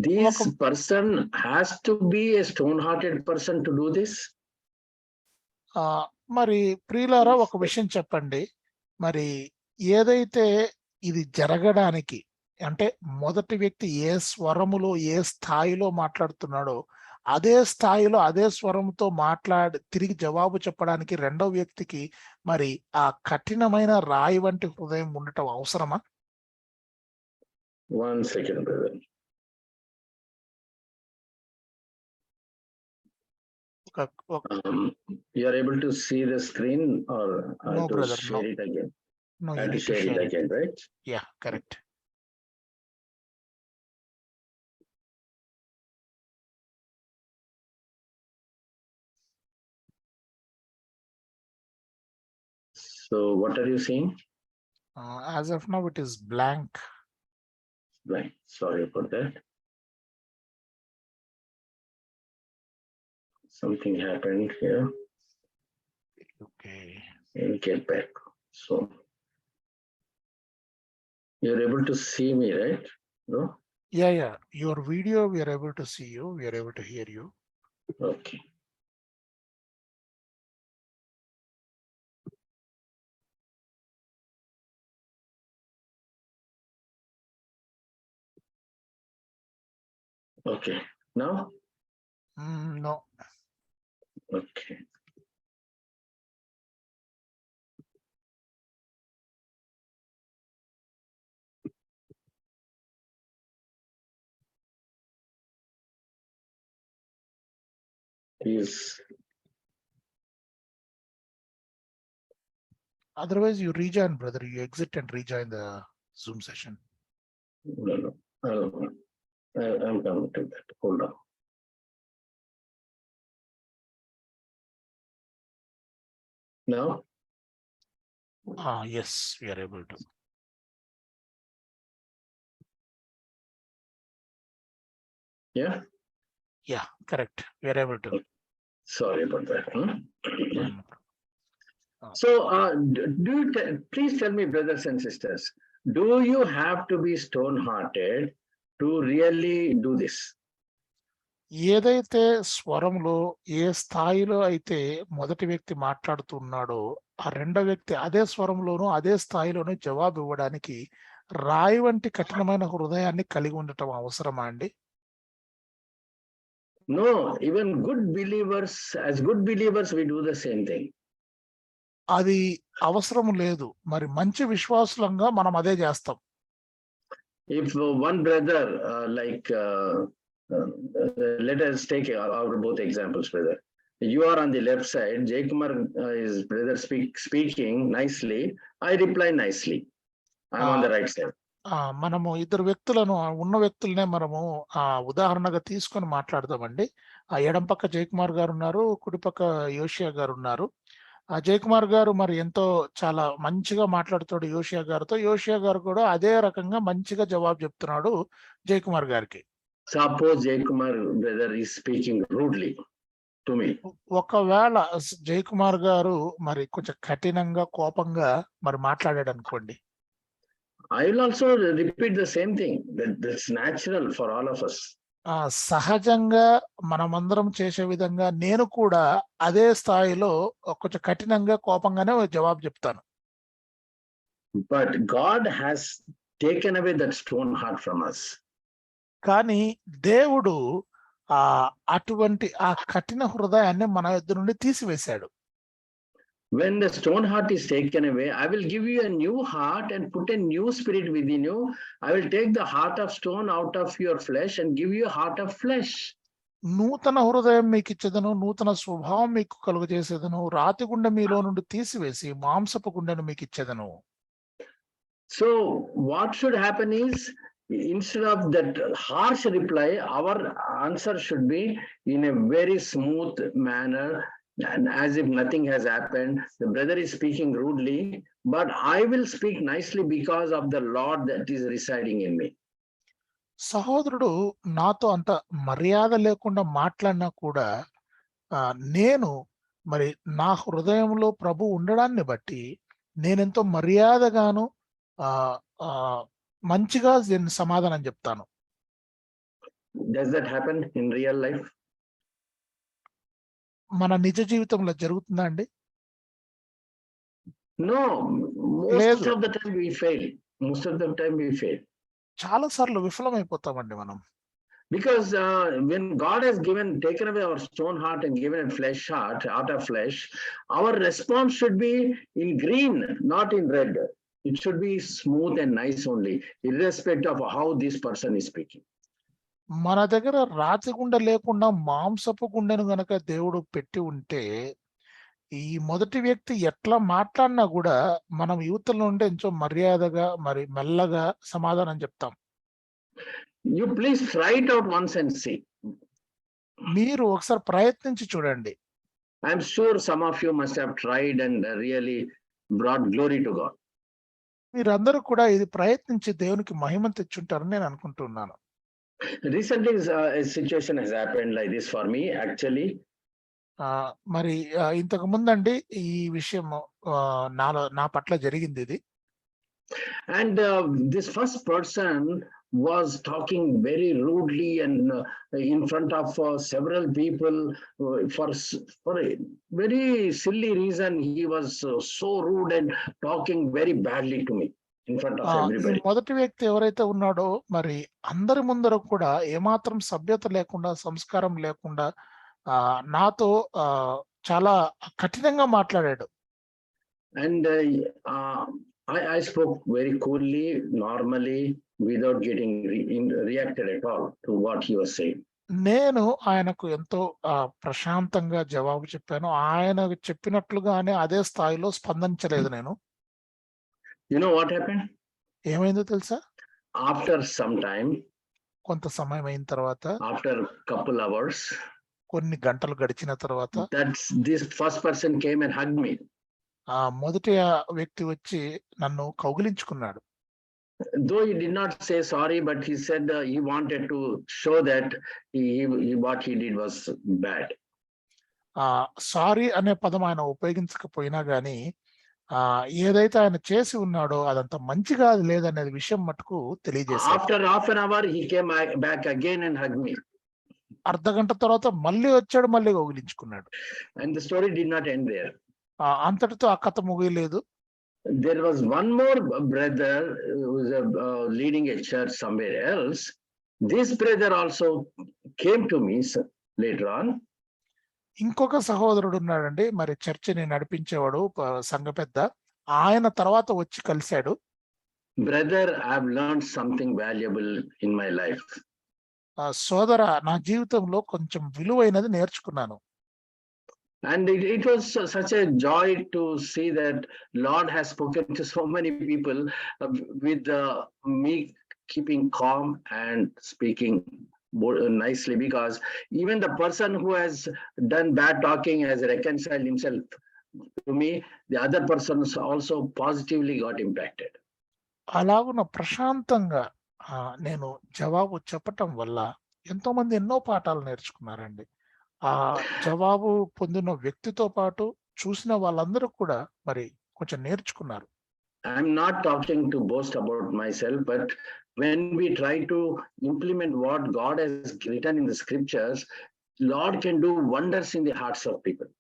This person has to be a stone-hearted person to do this? మరి ప్రియులారా ఒక విషయం చెప్పండి. మరి ఏదైతే ఇది జరగడానికి అంటే మొదటి వ్యక్తి ఏ స్వరములో ఏ స్థాయిలో మాట్లాడుతున్నాడో అదే స్థాయిలో అదే స్వరంతో తిరిగి జవాబు చెప్పడానికి రెండవ వ్యక్తికి మరి ఆ కఠినమైన రాయి వంటి హృదయం ఉండటం అవసరమా? 1 second, brother. You are able to see the screen, or No, to brother, share no. it again? No, I you have to need to share it share it. again, right? Yeah, correct. So what are you seeing? As of now, it is blank. Right. Sorry about that. Something happened here. Okay. We'll get back. So you're able to see me, right? No? Yeah. Your video, we are able to see you. We are able to hear you. Okay. Okay. Now? No. Okay. Please. Otherwise, you rejoin, brother. You exit and rejoin the Zoom session. No. I'm coming to that. Hold on. Now? Yes, we are able to. Yeah? Yeah, correct. We are able to. Sorry about that. Yeah, no problem. So please tell me, brothers and sisters, do you have to be stone-hearted to really do this? ఏదైతే స్వరంలో ఏ స్థాయిలో అయితే మొదటి వ్యక్తి మాట్లాడుతున్నాడో ఆ రెండో వ్యక్తి అదే స్వరంలోనూ అదే స్థాయిలోనూ జవాబు ఇవ్వడానికి రాయి వంటి కఠినమైన హృదయాన్ని కలిగి ఉండటం అవసరమా అండి? No, even as good believers, we do the same thing. అది అవసరం లేదు. మరి మంచి విశ్వాసులంగా మనం అదే చేస్తాం. If one brother, let us take our both examples, brother. You are on the left side, Jayakumar is brother speaking nicely, I reply nicely. I'm on the right side. మనము ఇద్దరు వ్యక్తులను ఉన్న వ్యక్తులనే మనము ఉదాహరణగా తీసుకొని మాట్లాడదామండి. ఎడం పక్క జయకుమార్ గారు ఉన్నారు, కుడిపక్క యోషియా గారు ఉన్నారు. జయకుమార్ గారు మరి ఎంతో చాలా మంచిగా మాట్లాడుతాడు యోషియా గారితో. యోషియా గారు కూడా అదే రకంగా మంచిగా జవాబు చెప్తున్నాడు జయకుమార్ గారికి. Suppose Jayakumar brother is speaking rudely to me. ఒకవేళ జయకుమార్ గారు మరి కొంచెం కఠినంగా కోపంగా మరి మాట్లాడాడు అనుకోండి, I will also repeat the same thing. That's natural for all of us. సహజంగా మనమందరం చేసే విధంగా నేను కూడా అదే స్థాయిలో కొంచెం కఠినంగా కోపంగానే జవాబు చెప్తాను. But God has taken away that stone heart from us. కానీ దేవుడు అటువంటి ఆ కఠిన హృదయాన్ని మన యొద్ద నుండి తీసివేశాడు. When the stone heart is taken away, I will give you a new heart and put a new spirit within you. I will take the heart of stone out of your flesh and give you a heart of flesh. నూతన హృదయం మీకు ఇచ్చేదను, నూతన స్వభావం మీకు కలుగజేసేదను, రాతి గుండె మీలో నుండి తీసివేసి మాంసపు గుండెను మీకు ఇచ్చేదను. So what should happen is, instead of that harsh reply, our answer should be in a very smooth manner, and as if nothing has happened. The brother is speaking rudely, but I will speak nicely because of the Lord that is residing in me. సహోదరుడు నాతో అంత మర్యాద లేకుండా మాట్లాడినా కూడా నేను మరి నా హృదయంలో ప్రభు ఉండడాన్ని బట్టి నేనెంతో మర్యాదగాను మంచిగా సమాధానం చెప్తాను. Does that happen in real life? మన నిజ జీవితంలో జరుగుతుందా అండి? No, most of the time we fail. Most of the time we fail. చాలా సార్లు విఫలమైపోతామండి మనం. Because when God has taken away our stone heart and given a flesh heart of flesh, our response should be in green, not in red. It should be smooth and nice only, irrespective of how this person is speaking. మన దగ్గర రాతి గుండె లేకుండా మాంసపు గుండెను గనక దేవుడు పెట్టి ఉంటే, ఈ మొదటి వ్యక్తి ఎట్లా మాట్లాడినా కూడా మనం యువతల నుండి ఎంతో మర్యాదగా మరి మెల్లగా సమాధానం చెప్తాం. You please try it out once and see. మీరు ఒకసారి ప్రయత్నించి చూడండి. I'm sure some of you must have tried and really brought glory to God. మీరందరూ కూడా ఇది ప్రయత్నించి దేవునికి మహిమ తెచ్చుంటారని నేను అనుకుంటున్నాను. Recently a situation has happened like this for me actually. మరి ఇంతకు ముందండి ఈ విషయం నా పట్ల జరిగింది ఇది. And this first person was talking very rudely and in front of several people for a very silly reason. He was so rude and talking very badly to me in front of everybody. మొదటి వ్యక్తి ఎవరైతే ఉన్నాడో మరి అందరి ముందర కూడా ఏమాత్రం సభ్యత లేకుండా, సంస్కారం లేకుండా నాతో చాలా కఠినంగా మాట్లాడాడు. And I spoke very coolly, normally, without getting reacted at all to what he was saying. నేను ఆయనకు ఎంతో ప్రశాంతంగా జవాబు చెప్పాను. ఆయన చెప్పినట్లుగానే అదే స్థాయిలో స్పందించలేదు నేను. You know what happened? ఏమైందో తెలుసా? After some time, కొంత సమయం అయిన తర్వాత, after couple hours, కొన్ని గంటలు గడిచిన తర్వాత, this first person came and hugged me. మొదటి వ్యక్తి వచ్చి నన్ను కౌగిలించుకున్నాడు. Though he did not say sorry, but he said he wanted to show that what he did was bad. Sorry అనే పదం ఆయన ఉపయోగించకపోయినా గానీ ఏదైతే ఆయన చేసి ఉన్నాడో అదంత మంచిగా లేదనే విషయం మటుకు తెలియజేశాడు. After half an hour he came back again and hugged me. అర్ధగంట తర్వాత మళ్ళీ వచ్చాడు, మళ్ళీ కౌగిలించుకున్నాడు. And the story did not end there. అంతటితో ఆ కథ ముగియలేదు. There was one more brother who was leading a church somewhere else. This brother also came to me later on. ఇంకొక సహోదరుడు ఉన్నాడండి, మరి చర్చిని నడిపించేవాడు, సంఘ పెద్ద. ఆయన తర్వాత వచ్చి కలిశాడు. Brother, I have learned something valuable in my life. సోదర, నా జీవితంలో కొంచెం విలువైనది నేర్చుకున్నాను. And it was such a joy to see that Lord has spoken to so many people with me keeping calm and speaking nicely, because even the person who has done bad talking has reconciled himself to me. The other persons also positively got impacted. అలాగున ప్రశాంతంగా నేను జవాబు చెప్పటం వల్ల ఎంతో మంది ఎన్నో పాఠాలు నేర్చుకున్నారండి. ఆ జవాబు పొందిన వ్యక్తితో పాటు చూసిన వాళ్ళందరూ కూడా మరి కొంచెం నేర్చుకున్నారు. I'm not talking to boast about myself, but when we try to implement what God has written in the scriptures, Lord can do wonders in the hearts of people.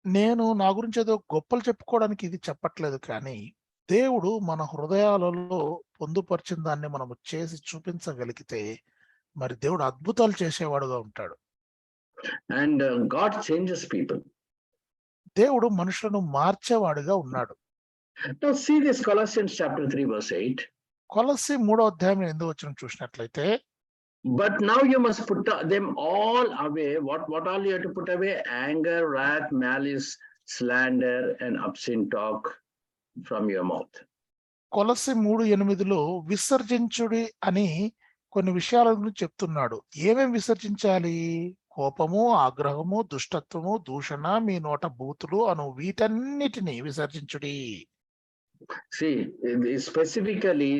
నేను నా గురించి ఏదో గొప్పలు చెప్పుకోవడానికి ఇది చెప్పట్లేదు, కానీ దేవుడు మన హృదయాలలో పొందుపరిచిన దాన్ని మనము చేసి చూపించగలిగితే మరి దేవుడు అద్భుతాలు చేసేవాడుగా ఉంటాడు. And God changes people. దేవుడు మనుషులను మార్చేవాడుగా ఉన్నాడు. Now see this Colossians chapter 3 verse 8. కొలస్సీ 3వ అధ్యాయం 8వ వచనం చూసినట్లయితే, But now you must put them all away. What all you have to put away? Anger, wrath, malice, slander, and obscene talk from your mouth. కొలసి 3:8లో విసర్జించుడి అని కొన్ని విషయాల గురించి చెప్తున్నాడు. ఏమేం విసర్జించాలి? కోపము, ఆగ్రహము, దుష్టత్వము, దూషణ, మీ నోట బూతులు అను వీటన్నిటిని విసర్జించుడి. See, specifically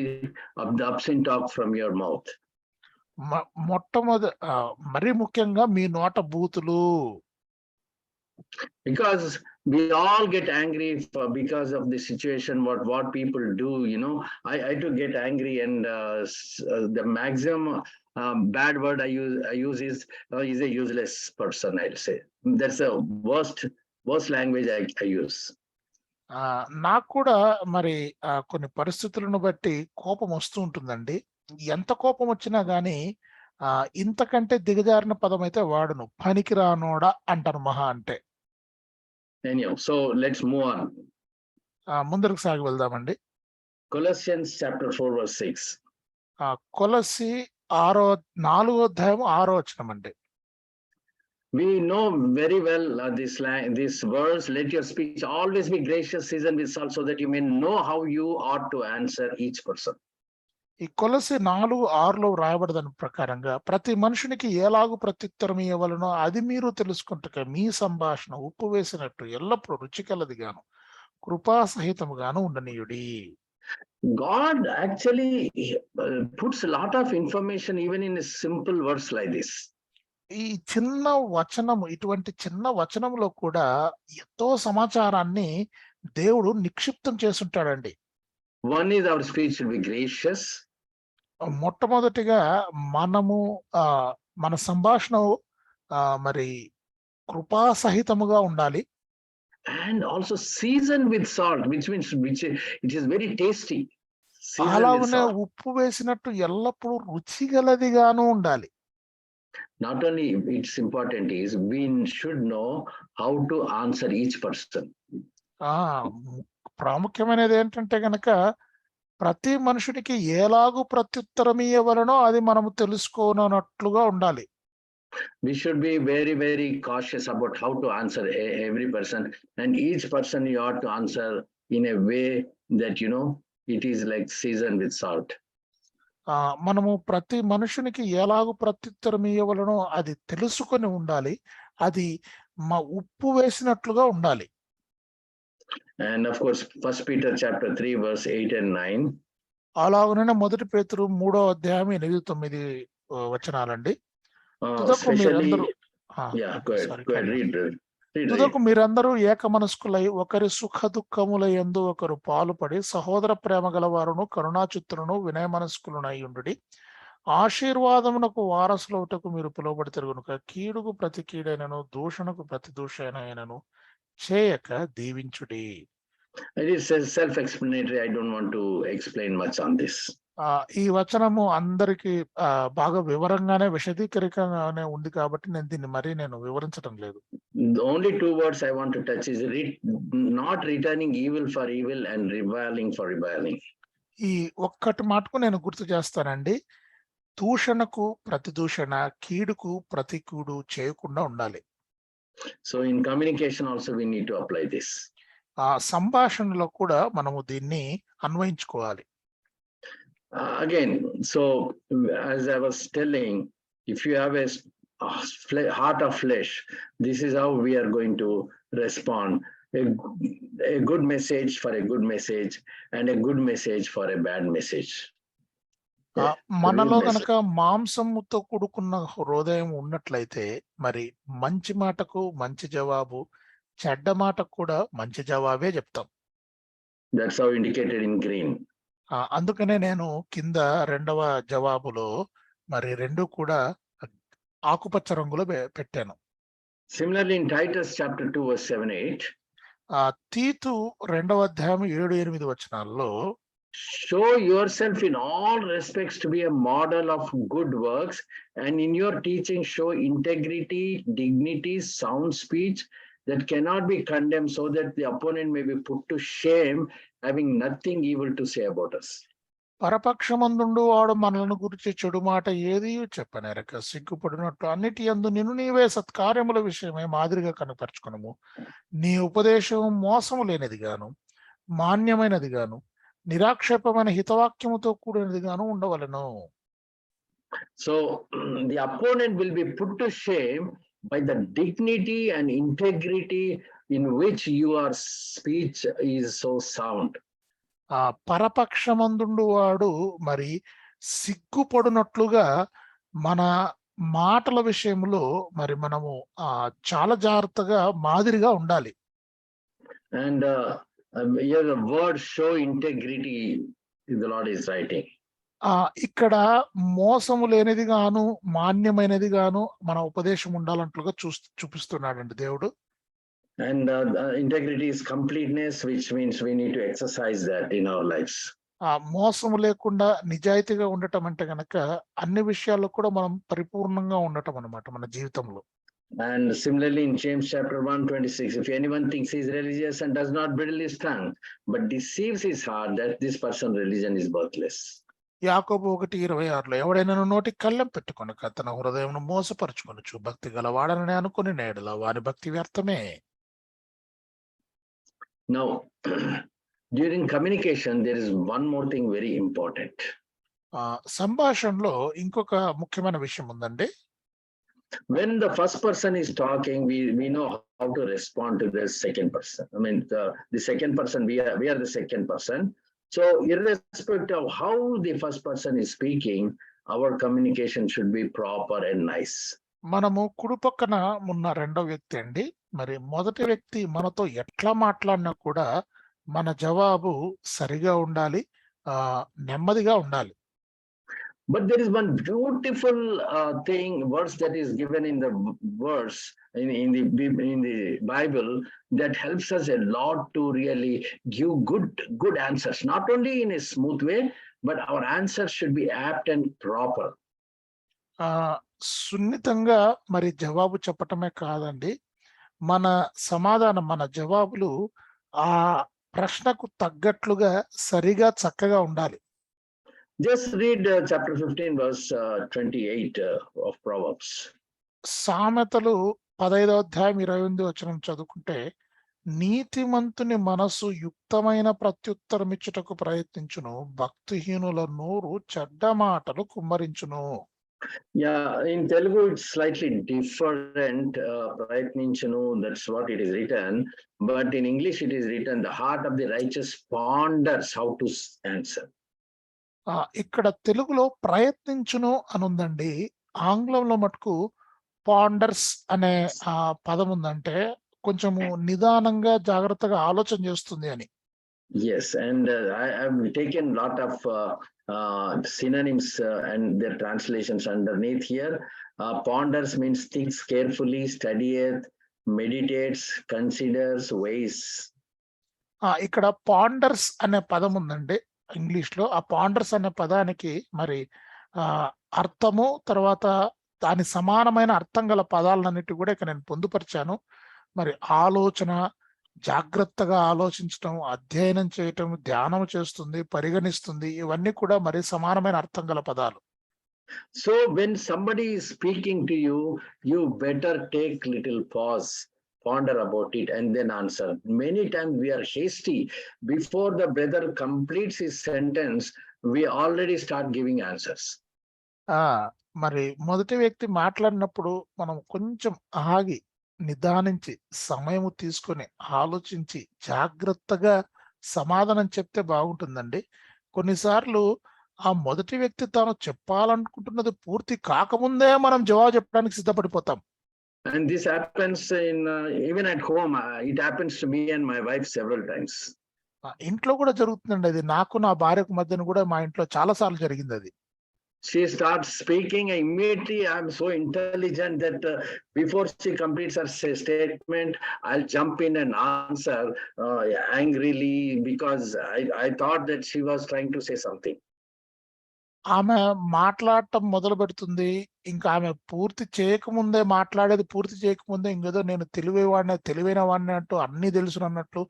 of the obscene talk from your mouth. మరీ ముఖ్యంగా మీ నోట బూతులు. Because we all get angry because of the situation, what people do, you know. I to get angry, and the maximum bad word I use is a useless person, I'll say. That's the worst language I use. నాకు కూడా మరి కొన్ని పరిస్థితులను బట్టి కోపం వస్తూ ఉంటుందండి. ఎంత కోపం వచ్చినా గానీ ఇంతకంటే దిగజారిన పదం అయితే వాడును. పనికిరానోడా అంటాను మహా అంటే. Anyhow, so let's move on. ముందరకు సాగి వెళ్దామండి. Colossians chapter 4 verse 6. కొలసి 4వ అధ్యాయం 6వ వచనం అండి. We know very well this verse. Let your speech always be gracious, seasoned with salt, so that you may know how you ought to answer each person. ఈ కొలసి 4:6లో రాయబడదని ప్రకారంగా ప్రతి మనుషునికి ఎలాగూ ప్రత్యుత్తరం ఇవ్వవలనో అది మీరు తెలుసుకుంటక మీ సంభాషణ ఉప్పు వేసినట్టు ఎల్లప్పుడూ రుచికలదిగాను కృపా సహితముగాను ఉండనీయుడి. God actually puts a lot of information even in a simple verse like this. ఈ చిన్న వచనము, ఇటువంటి చిన్న వచనంలో కూడా ఎంతో సమాచారాన్ని దేవుడు నిక్షిప్తం చేసుంటాడండి. One is our speech should be gracious. మొట్టమొదటిగా మనము మన సంభాషణ మరి కృపా సహితముగా ఉండాలి. And also seasoned with salt, which means it is very tasty. అలాగనే ఉప్పు వేసినట్టు ఎల్లప్పుడూ రుచిగలదిగాను ఉండాలి. Not only it's important is we should know how to answer each person. ప్రాముఖ్యమైనది ఏంటంటే గనక ప్రతి మనుషుడికి ఎలాగూ ప్రత్యుత్తరం ఇవ్వవలనో అది మనము తెలుసుకోనట్లుగా ఉండాలి. We should be very, very cautious about how to answer every person, and each person you ought to answer in a way that, you know, it is like seasoned with salt. మనము ప్రతి మనుషునికి ఎలాగూ ప్రత్యుత్తరం ఇవ్వవలనో అది తెలుసుకొని ఉండాలి. అది ఉప్పు వేసినట్లుగా ఉండాలి. And of course, 1 Peter chapter 3 verse 8 and 9. అలాగనే 1 పేతురు 3వ అధ్యాయం 8-9 వచనాలండి. తుదకు మీరందరూ ఏక మనస్కులై ఒకరి సుఖ దుఃఖముల యందు ఒకరు పాలుపడి సహోదర ప్రేమ గలవారును కరుణాచిత్తులను వినయ మనస్కులనై ఉండుడి. ఆశీర్వాదమునకు వారసులవుటకు మీరు పిలువబడితిరి గనుక కీడుకు ప్రతి కీడైనను దూషణకు ప్రతి దూషణైనను చేయక దీవించుడి. It is self-explanatory. I don't want to explain much on this. ఈ వచనము అందరికి బాగా వివరంగానే విశదీకరికంగానే ఉంది కాబట్టి నేను వివరించడం లేదు. The only two words I want to touch is not returning evil for evil and reviling for reviling. ఈ ఒక్కటి మాటకు నేను గుర్తు చేస్తానండి. దూషణకు ప్రతి దూషణ, కీడుకు ప్రతి కీడు చేయకుండా ఉండాలి. So in communication also we need to apply this. సంభాషణలో కూడా మనము దీన్ని అన్వయించుకోవాలి. Again, so as I was telling, if you have a heart of flesh, this is how we are going to respond. A good message for a good message, and a good message for a bad message. మనలో గనక మాంసముతో కూడుకున్న హృదయం ఉన్నట్లయితే మరి మంచి మాటకు మంచి జవాబు, చెడ్డ మాటకు కూడా మంచి జవాబే చెప్తాం. That's how indicated in green. అందుకనే నేను కింద 2వ జవాబులో మరి 2 కూడా ఆకుపచ్చ రంగులో పెట్టాను. Similarly in Titus chapter 2 verse 7-8. తీతు 2వ అధ్యాయం 7-8 వచనాల్లో show yourself in all respects to be a model of good works, and in your teaching show integrity, dignity, sound speech that cannot be condemned, so that the opponent may be put to shame, having nothing evil to say about us. పరపక్షమందుండు వాడు మనలను గురించి చెడు మాట ఏది చెప్పనేరక సిగ్గుపడినట్లు అన్నిటి యందు నిన్ను నీవే సత్కార్యముల విషయమై మాదిరిగా కనపరుచుకునము. నీ ఉపదేశం మోసము లేనిది గాను మాన్యమైనది గాను నిరాక్షేపమైన హితవాక్యముతో కూడినది గాను ఉండవలెను. So the opponent will be put to shame by the dignity and integrity in which your speech is so sound. ఆ పరపక్షమందుండు వాడు మరి సిగ్గుపడినట్లుగా మన మాటల విషయంలో మరి మనము చాలా జాగ్రత్తగా మాదిరిగా ఉండాలి. And here the word show integrity the Lord is writing. ఇక్కడ మోసము లేనిది గాను మాన్యమైనది గాను మన ఉపదేశం ఉండాలంట్లుగా చూపిస్తున్నాడండి దేవుడు. And integrity is completeness, which means we need to exercise that in our lives. మోసము లేకుండా నిజాయితీగా ఉండటం అంటే గనక అన్ని విషయాల్లో కూడా మనం పరిపూర్ణంగా ఉండటం అన్నమాట మన జీవితంలో. And similarly in James chapter 1:26, if anyone thinks he is religious and does not bridle his tongue, but deceives his heart, that this person's religion is worthless. యాకోబు 1:26లో ఎవడైనా నోటికి కళ్ళెం పెట్టుకొనక తన హృదయం మోసపరుచుకొనొచ్చు భక్తి గల వాడనని అనుకుని నేడల వాని భక్తి వ్యర్థమే. Now, during communication, there is one more thing very important. సంభాషణలో ఇంకొక ముఖ్యమైన విషయం ఉందండి. When the first person is talking, we know how to respond to the second person. I mean, the second person, we are the second person. So irrespective of how the first person is speaking, our communication should be proper and nice. మనము కుడిపక్కన ఉన్న రెండో వ్యక్తి అండి, మరి మొదటి వ్యక్తి మనతో ఎట్లా మాట్లాడినా కూడా మన జవాబు సరిగా ఉండాలి, నెమ్మదిగా ఉండాలి. But there is one beautiful verse that is given in the verse in the Bible that helps us a lot to really give good answers, not only in a smooth way, but our answers should be apt and proper. సున్నితంగా మరి జవాబు చెప్పటమే కాదండి, మన సమాధానం మన జవాబులు ఆ ప్రశ్నకు తగ్గట్లుగా సరిగా చక్కగా ఉండాలి. Just read chapter 15 verse 28 of Proverbs. సామెతలు 15వ అధ్యాయం 28వ వచనం చదువుకుంటే, నీతిమంతుని మనసు యుక్తమైన ప్రత్యుత్తరం ఇచ్చుటకు ప్రయత్నించును, భక్తిహీనుల నోరు చెడ్డ మాటలు కుమ్మరించును. Yeah, in Telugu it's slightly different. Prayatninchanu, that's what it is written. But in English it is written, the heart of the righteous ponders how to answer. ఇక్కడ తెలుగులో ప్రయత్నించును అని ఉందండి, ఆంగ్లంలో మటుకు పాండర్స్ అనే పదం ఉందంటే కొంచెము నిదానంగా జాగ్రత్తగా ఆలోచన చేస్తుంది అని. Yes, and I have taken lot of synonyms and their translations underneath here. Ponders means thinks carefully, studieth, meditates, considers, weighs. ఇక్కడ పాండర్స్ అనే పదం ఉందండి ఇంగ్లీష్ లో. ఆ పాండర్స్ అనే పదానికి మరి అర్థము తర్వాత దాని సమానమైన అర్థం గల పదాలన్నిటి కూడా ఇక్కడ నేను పొందుపరిచాను. మరి ఆలోచన, జాగ్రత్తగా ఆలోచించటం, అధ్యయనం చేయటం, ధ్యానం చేస్తుంది, పరిగణిస్తుంది, ఇవన్నీ కూడా మరి సమానమైన అర్థం గల పదాలు. So when somebody is speaking to you, you better take little pause, ponder about it, and then answer. Many times we are hasty. Before the brother completes his sentence, we already start giving answers. మరి మొదటి వ్యక్తి మాట్లాడినప్పుడు మనం కొంచెం ఆగి నిదానించి సమయం తీసుకొని ఆలోచించి జాగ్రత్తగా సమాధానం చెప్తే బాగుంటుందండి. కొన్నిసార్లు ఆ మొదటి వ్యక్తి తాను చెప్పాలనుకుంటున్నది పూర్తి కాకముందే మనం జవాబు చెప్పడానికి సిద్ధపడిపోతాం. And this happens in even at home. It happens to me and my wife several times. ఇంట్లో కూడా జరుగుతుందండి అది. నాకు నా భార్యకు మధ్యన కూడా మా ఇంట్లో చాలా సార్లు జరిగింది అది. She starts speaking, immediately I'm so intelligent that before she completes her statement, I'll jump in and answer angrily because I thought that she was trying to say something. ఆమె మాట్లాడటం మొదలు పెడుతుంది. ఇంకా ఆమె పూర్తి చేయకముందే మాట్లాడేది పూర్తి చేయకముందే ఇంకేదో నేను తెలివైన వాడిని అంటూ అన్నీ తెలుసునన్నట్లు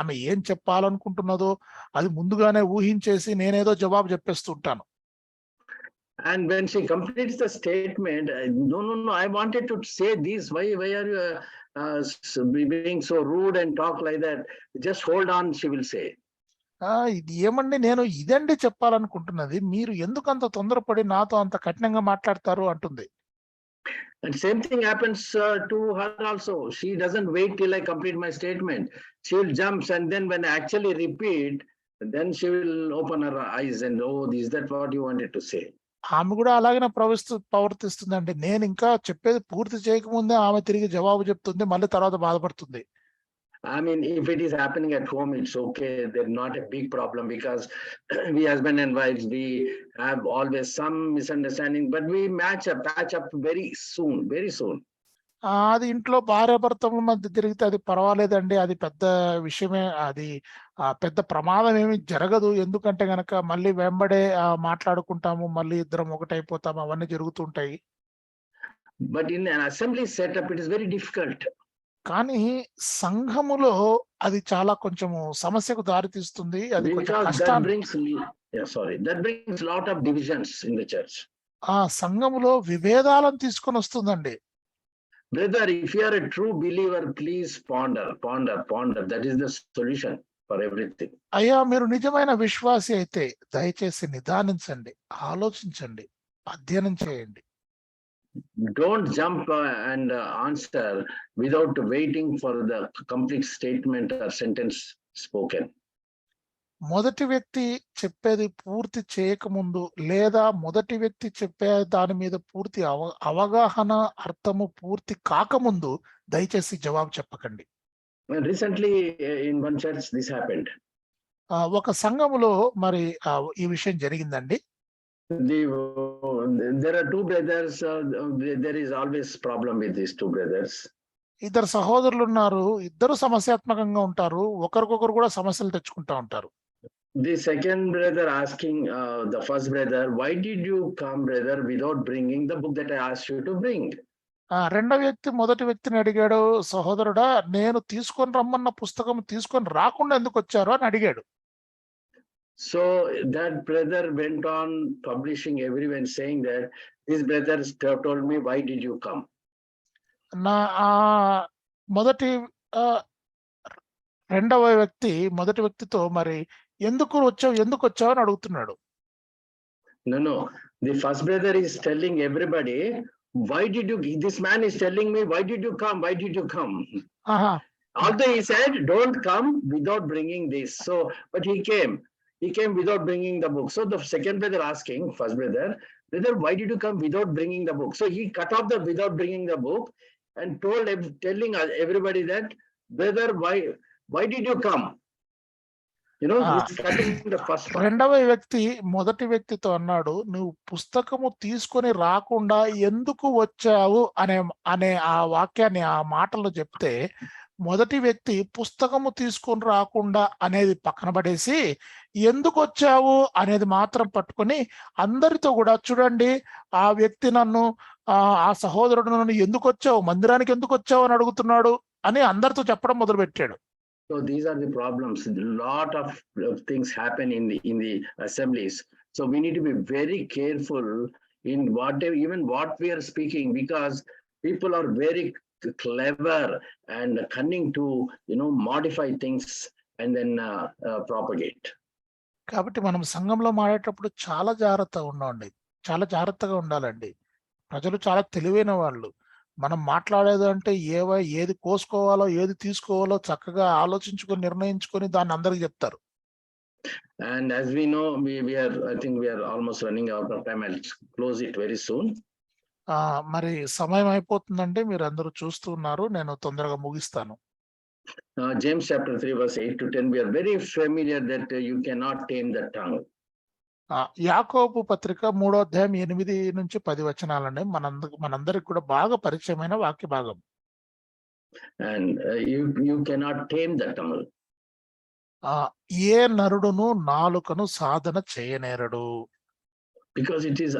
ఆమె ఏం చెప్పాలనుకుంటున్నదో అది ముందుగానే ఊహించేసి నేనేదో జవాబు చెప్పేస్తుంటాను. And when she completes the statement, no, I wanted to say this. Why are you being so rude and talk like that? Just hold on, she will say. ఇది ఏమండి, నేను ఇదండి చెప్పాలనుకుంటున్నది, మీరు ఎందుకు అంత తొందరపడి నాతో అంత కఠినంగా మాట్లాడతారు అంటుంది. And same thing happens to her also. She doesn't wait till I complete my statement. She will jump, and then when I actually repeat, then she will open her eyes and, oh, is that what you wanted to say? ఆమె కూడా అలాగనే ప్రవర్తిస్తుందండి. నేను ఇంకా చెప్పేది పూర్తి చేయకముందే ఆమె తిరిగి జవాబు చెప్తుంది, మళ్ళీ తర్వాత బాధపడుతుంది. I mean, if it is happening at home, it's okay. There's not a big problem because we husband and wives, we have always some misunderstanding, but we patch up very soon. అది ఇంట్లో భార్యాభర్తల మధ్య జరిగితే అది పర్వాలేదండి, అది పెద్ద విషయమే, అది పెద్ద ప్రమాదం ఏమి జరగదు. ఎందుకంటే గనక మళ్ళీ వెంబడే మాట్లాడుకుంటాము, మళ్ళీ ఇద్దరం ఒకటైపోతాము, అవన్నీ జరుగుతుంటాయి. But in an assembly setup, it is very difficult. కానీ సంఘములో అది చాలా కొంచెము సమస్యకు దారితీస్తుంది. అది కొంచెం కష్టాన్ని, that brings lot of divisions in the church. ఆ సంఘములో విభేదాలను తీసుకొని వస్తుందండి. Brother, if you are a true believer, please ponder. That is the solution for everything. అయ్యా, మీరు నిజమైన విశ్వాసి అయితే దయచేసి నిదానించండి, ఆలోచించండి, అధ్యయనం చేయండి. Don't jump and answer without waiting for the complete statement or sentence spoken. మొదటి వ్యక్తి చెప్పేది పూర్తి చేయకముందు, లేదా మొదటి వ్యక్తి చెప్పే దాని మీద పూర్తి అవగాహన, అర్థము పూర్తి కాకముందు దయచేసి జవాబు చెప్పకండి. Recently in one church this happened. ఒక సంఘములో మరి ఈ విషయం జరిగిందండి. There are two brothers. There is always problem with these two brothers. ఇద్దరు సహోదరులు ఉన్నారు, ఇద్దరు సమస్యాత్మకంగా ఉంటారు, ఒకరికొకరు కూడా సమస్యలు తెచ్చుకుంటా ఉంటారు. The second brother asking the first brother, why did you come, brother, without bringing the book that I asked you to bring? రెండో వ్యక్తి మొదటి వ్యక్తిని అడిగాడు, సహోదరుడా, నేను తీసుకొని రమ్మన్న పుస్తకం తీసుకొని రాకుండా ఎందుకు వచ్చారు అని అడిగాడు. So that brother went on publishing everyone saying that this brother told me, why did you come? రెండవ వ్యక్తి మొదటి వ్యక్తితో మరి ఎందుకు వచ్చావు అని అడుగుతున్నాడు. No. The first brother is telling everybody, why did you? This man is telling me, why did you come? Why did you come? Although he said, don't come without bringing this. So, but he came without bringing the book. So the second brother asking, first brother, why did you come without bringing the book? So he cut off the without bringing the book and telling everybody that, brother, why did you come? You know, he's cutting the first part. రెండవ వ్యక్తి మొదటి వ్యక్తితో అన్నాడు, నువ్వు పుస్తకము తీసుకొని రాకుండా ఎందుకు వచ్చావు అనే ఆ వాక్యాన్ని, ఆ మాటలు చెప్తే, మొదటి వ్యక్తి పుస్తకము తీసుకొని రాకుండా అనేది పక్కన పడేసి ఎందుకు వచ్చావు అనేది మాత్రం పట్టుకొని అందరితో కూడా, చూడండి ఆ వ్యక్తి నన్ను, ఆ సహోదరుడు నన్ను ఎందుకు వచ్చావు, మందిరానికి ఎందుకు వచ్చావు అని అడుగుతున్నాడు అని అందరితో చెప్పడం మొదలు పెట్టాడు. So these are the problems. A lot of things happen in the assemblies. So we need to be very careful in even what we are speaking, because people are very clever and cunning to modify things and then propagate. కాబట్టి మనం సంఘంలో మాట్లాడేటప్పుడు చాలా జాగ్రత్తగా ఉండాలండి. ప్రజలు చాలా తెలివైన వాళ్ళు. మనం మాట్లాడేదంటే ఏది కోసుకోవాలో, ఏది తీసుకోవాలో చక్కగా ఆలోచించుకొని నిర్ణయించుకొని దాన్ని అందరికి చెప్తారు. And as we know, I think we are almost running out of time. I'll close it very soon. మరి సమయం అయిపోతుందండి, మీరు అందరూ చూస్తూ ఉన్నారు, నేను తొందరగా ముగిస్తాను. James chapter 3 verse 8 to 10, we are very familiar that you cannot tame the tongue. యాకోబు పత్రిక 3వ అధ్యాయం 8 నుంచి 10 వచనాలండి మనందరికి కూడా బాగా పరిచయమైన వాక్య భాగం. And you cannot tame the tongue. ఏ నరుడును నాలుకను సాధన చేయనేరడు. because it is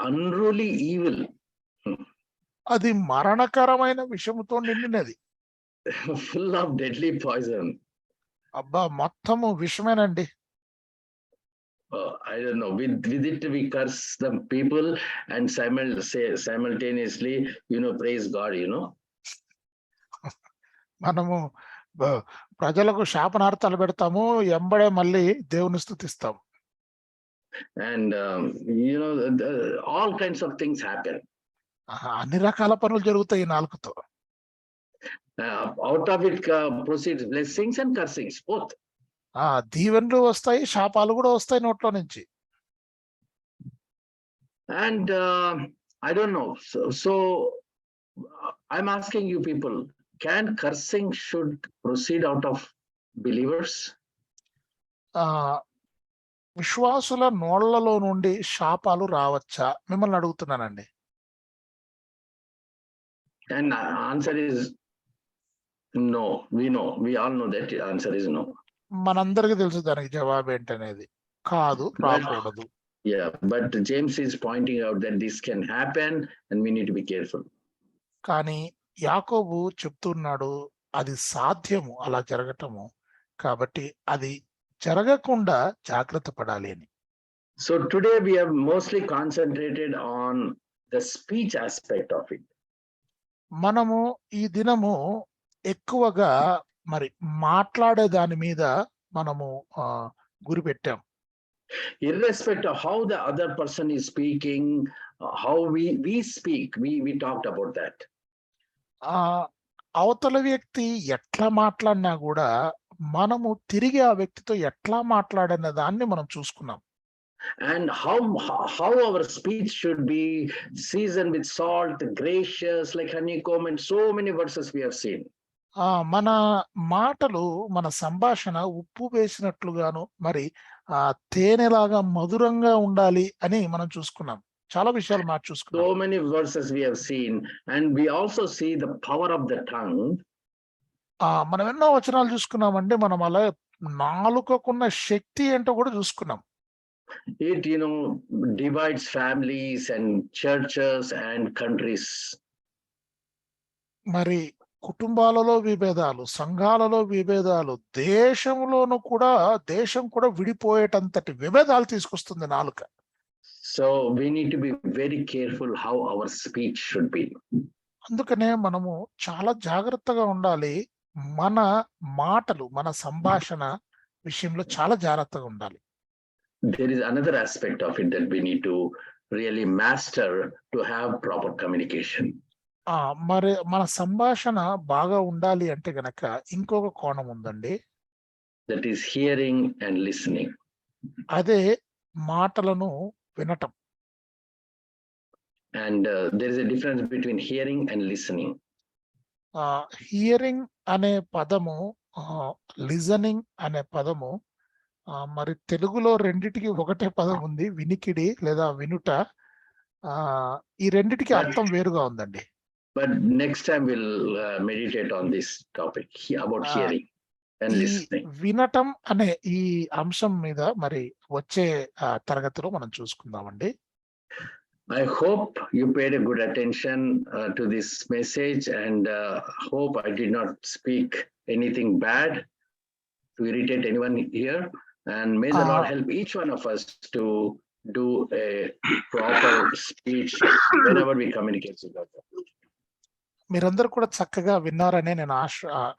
unruly evil. అది మరణకరమైన విషముతో నిండినది. Full of deadly poison. అబ్బా, మొత్తము విషమేనండి. I don't know. With it we curse the people and simultaneously, praise God. మనము ప్రజలకు శాపనార్థాలు పెడతాము, ఎంబడే మళ్ళీ దేవుని స్తుతిస్తాం. And all kinds of things happen. అన్ని రకాల పనులు జరుగుతాయి ఈ నాలుకతో. Out of it proceeds blessings and cursings, both. దీవెనలు వస్తాయి, శాపాలు కూడా వస్తాయి నోట్లో నుంచి. And I don't know. So I'm asking you people, can cursing should proceed out of believers? విశ్వాసుల నోళ్లలో నుండి శాపాలు రావచ్చా? మిమ్మల్ని అడుగుతున్నానండి. And answer is no. We all know that answer is no. మనందరికీ తెలుసు దానికి జవాబు ఏంటనేది. కాదు, రాకూడదు. Yeah, but James is pointing out that this can happen and we need to be careful. కానీ యాకోబు చెప్తున్నాడు అది సాధ్యము అలా జరగటము, కాబట్టి అది జరగకుండా జాగ్రత్త పడాలి అని. So today we have mostly concentrated on the speech aspect of it. మనము ఈ దినము ఎక్కువగా మరి మాట్లాడే దాని మీద మనము గురి పెట్టాం. Irrespective of how the other person is speaking, how we speak, we talked about that. అవతల వ్యక్తి ఎట్లా మాట్లాడినా కూడా మనము తిరిగి ఆ వ్యక్తితో ఎట్లా మాట్లాడిన దాన్ని మనం చూసుకున్నాం. And how our speech should be seasoned with salt, gracious like honeycomb, and so many verses we have seen. మన మాటలు, మన సంభాషణ ఉప్పు వేసినట్లుగాను మరి తేనెలాగా మధురంగా ఉండాలి అని మనం చూసుకున్నాం. చాలా విషయాలు మాట చూసుకున్నాం. So many verses we have seen, and we also see the power of the tongue. మనం ఎన్నో వచనాలు చూసుకున్నామండి. మనం అలా నాలుకకున్న శక్తి ఏంటో కూడా చూసుకున్నాం. It divides families and churches and countries. మరి కుటుంబాలలో విభేదాలు, సంఘాలలో విభేదాలు, దేశం కూడా విడిపోయేటంతటి విభేదాలు తీసుకొస్తుంది నాలుక. So we need to be very careful how our speech should be. అందుకనే మనము చాలా జాగ్రత్తగా ఉండాలి. మన మాటలు, మన సంభాషణ విషయంలో చాలా జాగ్రత్తగా ఉండాలి. There is another aspect of it that we need to really master to have proper communication. మరి మన సంభాషణ బాగా ఉండాలి అంటే గనక ఇంకొక కోణం ఉందండి. That is hearing and listening. అదే మాటలను వినటం. And there is a difference between hearing and listening. Hearing అనే పదము, లిజనింగ్ అనే పదము మరి తెలుగులో రెండిటికి ఒకటే పదం ఉంది, వినికిడి లేదా వినుట. ఈ రెండిటికి అర్థం వేరుగా ఉందండి. But next time we'll meditate on this topic about hearing and listening. వినటం అనే ఈ అంశం మీద మరి వచ్చే తరగతిలో మనం చూసుకుందామండి. I hope you paid a good attention to this message, and hope I did not speak anything bad to irritate anyone here. And may the Lord help each one of us to do a proper speech whenever we communicate with others. మీరందరూ కూడా చక్కగా విన్నారనే నేను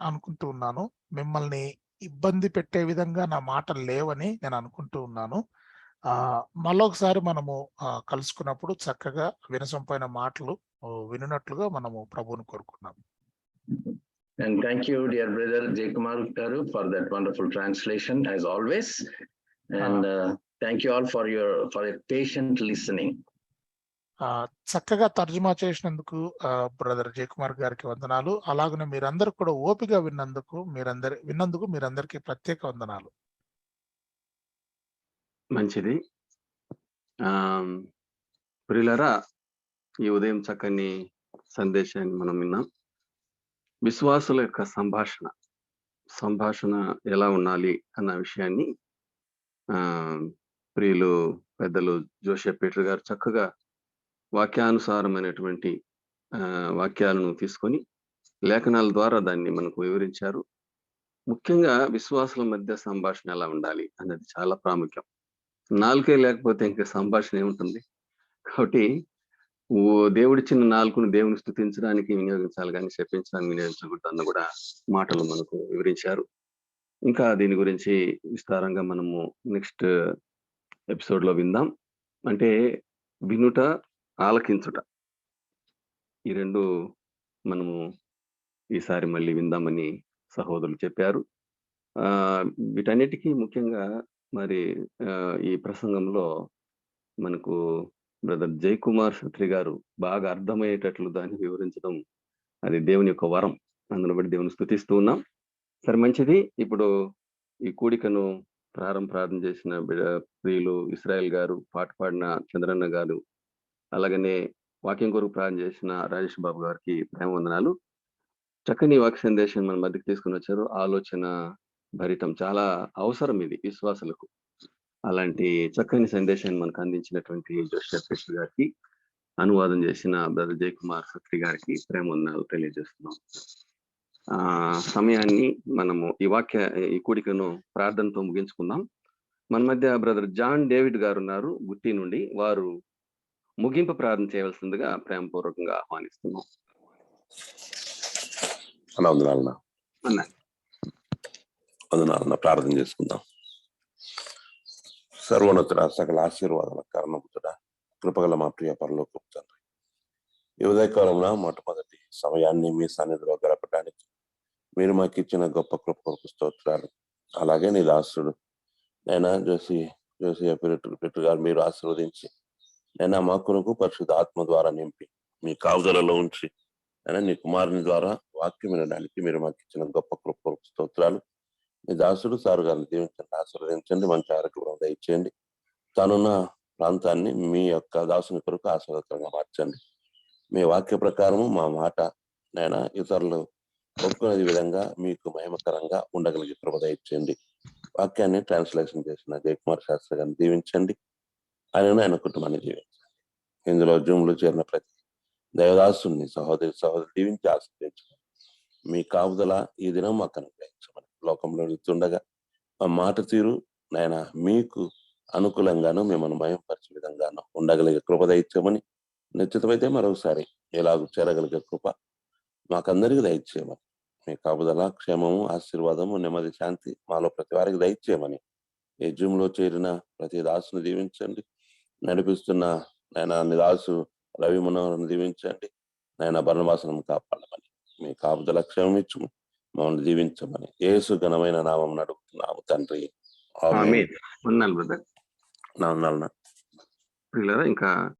అనుకుంటూ ఉన్నాను. మిమ్మల్ని ఇబ్బంది పెట్టే విధంగా నా మాటలు లేవని నేను అనుకుంటూ ఉన్నాను. మళ్ళొకసారి మనము కలుసుకున్నప్పుడు చక్కగా వినసొంపైన మాటలు వినున్నట్లుగా మనము ప్రభువుని కోరుకున్నాం. And thank you, dear brother Jayakumar Garu, for that wonderful translation as always. And thank you all for a patient listening. చక్కగా తర్జుమా చేసినందుకు బ్రదర్ జయకుమార్ గారికి వందనాలు. అలాగనే మీరందరూ కూడా ఓపిక విన్నందుకు మీరందరికీ ప్రత్యేక వందనాలు. మంచిది. ప్రియులారా, ఈ ఉదయం చక్కని సందేశాన్ని మనం విన్నాం. విశ్వాసుల యొక్క సంభాషణ ఎలా ఉండాలి అన్న విషయాన్ని ప్రియులు పెద్దలు జోషియా పీటర్ గారు చక్కగా వాక్యానుసారమైనటువంటి వాక్యాలను తీసుకొని లేఖనాల ద్వారా దాన్ని మనకు వివరించారు. ముఖ్యంగా విశ్వాసుల మధ్య సంభాషణ ఎలా ఉండాలి అన్నది చాలా ప్రాముఖ్యం. నాలుకే లేకపోతే ఇంకా సంభాషణ ఏముంటుంది? కాబట్టి దేవుడిచ్చిన నాలుకను దేవుని స్తుతించడానికి వినియోగించాలి, కానీ శపించడానికి వినియోగించకూడదు అన్న కూడా మాటలు మనకు వివరించారు. ఇంకా దీని గురించి విస్తారంగా మనము నెక్స్ట్ ఎపిసోడ్ లో విందాం. అంటే వినుట, ఆలకించుట, ఈ రెండు మనము ఈసారి మళ్ళీ విందామని సహోదరులు చెప్పారు. వీటన్నిటికీ ముఖ్యంగా మరి ఈ ప్రసంగంలో మనకు బ్రదర్ జయకుమార్ సత్రి గారు బాగా అర్థమయ్యేటట్లు దాన్ని వివరించడం అది దేవుని యొక్క వరం. అందును బట్టి దేవుని స్తుతిస్తూ ఉన్నాం. సరే, మంచిది. ఇప్పుడు ఈ కూడికను ప్రార్థన చేసిన ప్రియులు ఇస్రాయల్ గారు, పాట పాడిన చంద్రన్న గారు, అలాగనే వాక్యం కొరకు ప్రార్థన చేసిన రాజేష్ బాబు గారికి ప్రేమ వందనాలు. చక్కని వాక్య సందేశం మన మధ్యకి తీసుకుని వచ్చారు. ఆలోచన భరితం, చాలా అవసరం ఇది విశ్వాసులకు. అలాంటి చక్కని సందేశాన్ని మనకు అందించినటువంటి జోషియాపేటర్ గారికి, అనువాదం చేసిన బ్రదర్ జయకుమార్ సత్రి గారికి ప్రేమ వందనాలు తెలియజేస్తున్నాం. సమయాన్ని మనము ఈ కూడికను ప్రార్థనతో ముగించుకుందాం. మన మధ్య బ్రదర్ జాన్ డేవిడ్ గారు ఉన్నారు గుత్తి నుండి. వారు ముగింపు ప్రార్థన చేయవలసిందిగా ప్రేమపూర్వకంగా ఆహ్వానిస్తున్నాం. వందనాలన్న ప్రార్థన చేసుకుందాం. సర్వోన్నతుడ, సకల ఆశీర్వాదాల కారణముతుడ, కృపగల మా ప్రియ పరలోకపు తండ్రి, ఈ ఉదయకాలంలో మొట్టమొదటి సమయాన్ని మీ సన్నిధిలో గడపడానికి మీరు మాకు ఇచ్చిన గొప్ప కృప కొరకు స్తోత్రాలు. అలాగే నీ దాసుడు నైనా జోసియాపీటర్ గారు మీరు ఆశీర్వదించి నైనా మా కొరకు పరిశుద్ధ ఆత్మ ద్వారా నింపి మీ కావుదలలో ఉంచి అయినా నీ కుమారుని ద్వారా వాక్యం వినడానికి మీరు మాకు ఇచ్చిన గొప్ప కృప కొరకు స్తోత్రాలు. మీ దాసుడు సారు గారిని దీవించండి, ఆశీర్వదించండి, మంచి ఆరోగ్యం దయచేయండి. తానున్న ప్రాంతాన్ని మీ యొక్క దాసుని కొరకు ఆశీర్వదకరంగా మార్చండి. మీ వాక్య ప్రకారము మా మాట నైనా ఇతరులు ఒప్పుకునే విధంగా మీకు మహిమకరంగా ఉండగలిగే కృప దయచేయండి. వాక్యాన్ని ట్రాన్స్లేషన్ చేసిన జయకుమార్ శాస్త్రి గారిని దీవించండి, ఆయన కుటుంబాన్ని దీవించండి. ఇందులో జూమ్లో చేరిన ప్రతి దైవదాసుని సహోదరి దీవించి ఆశీర్వదించండి. మీ కాపుదల ఈ దినం మాకు అనుగ్రహించమని లోకంలో నిలుతుండగా మా మాట తీరు నాయన మీకు అనుకూలంగాను మిమ్మల్ని మయంపరిచే విధంగాను ఉండగలిగే కృప దయచేయమని, నిశ్చితమైతే మరొకసారి ఎలాగూ చేరగలిగే కృప మాకందరికీ దయచేయమని, మీ కాపుదల, క్షేమము, ఆశీర్వాదము, నెమ్మది, శాంతి మాలో ప్రతి వారికి దయచేయమని, ఈ జూమ్లో చేరిన ప్రతి దాసుని దీవించండి. నడిపిస్తున్న నాయన నిదాసు రవి మనోహరం దీవించండి. నాయన బర్ణవాసనం కాపాడమని, మీ కాపుదల క్షేమం ఇచ్చు మమ్మల్ని దీవించమని యేసు ఘనమైన నామం అడుగుతున్నాము తండ్రి. ఆమేన్. వందనాలు బ్రదర్. నా ఇంకా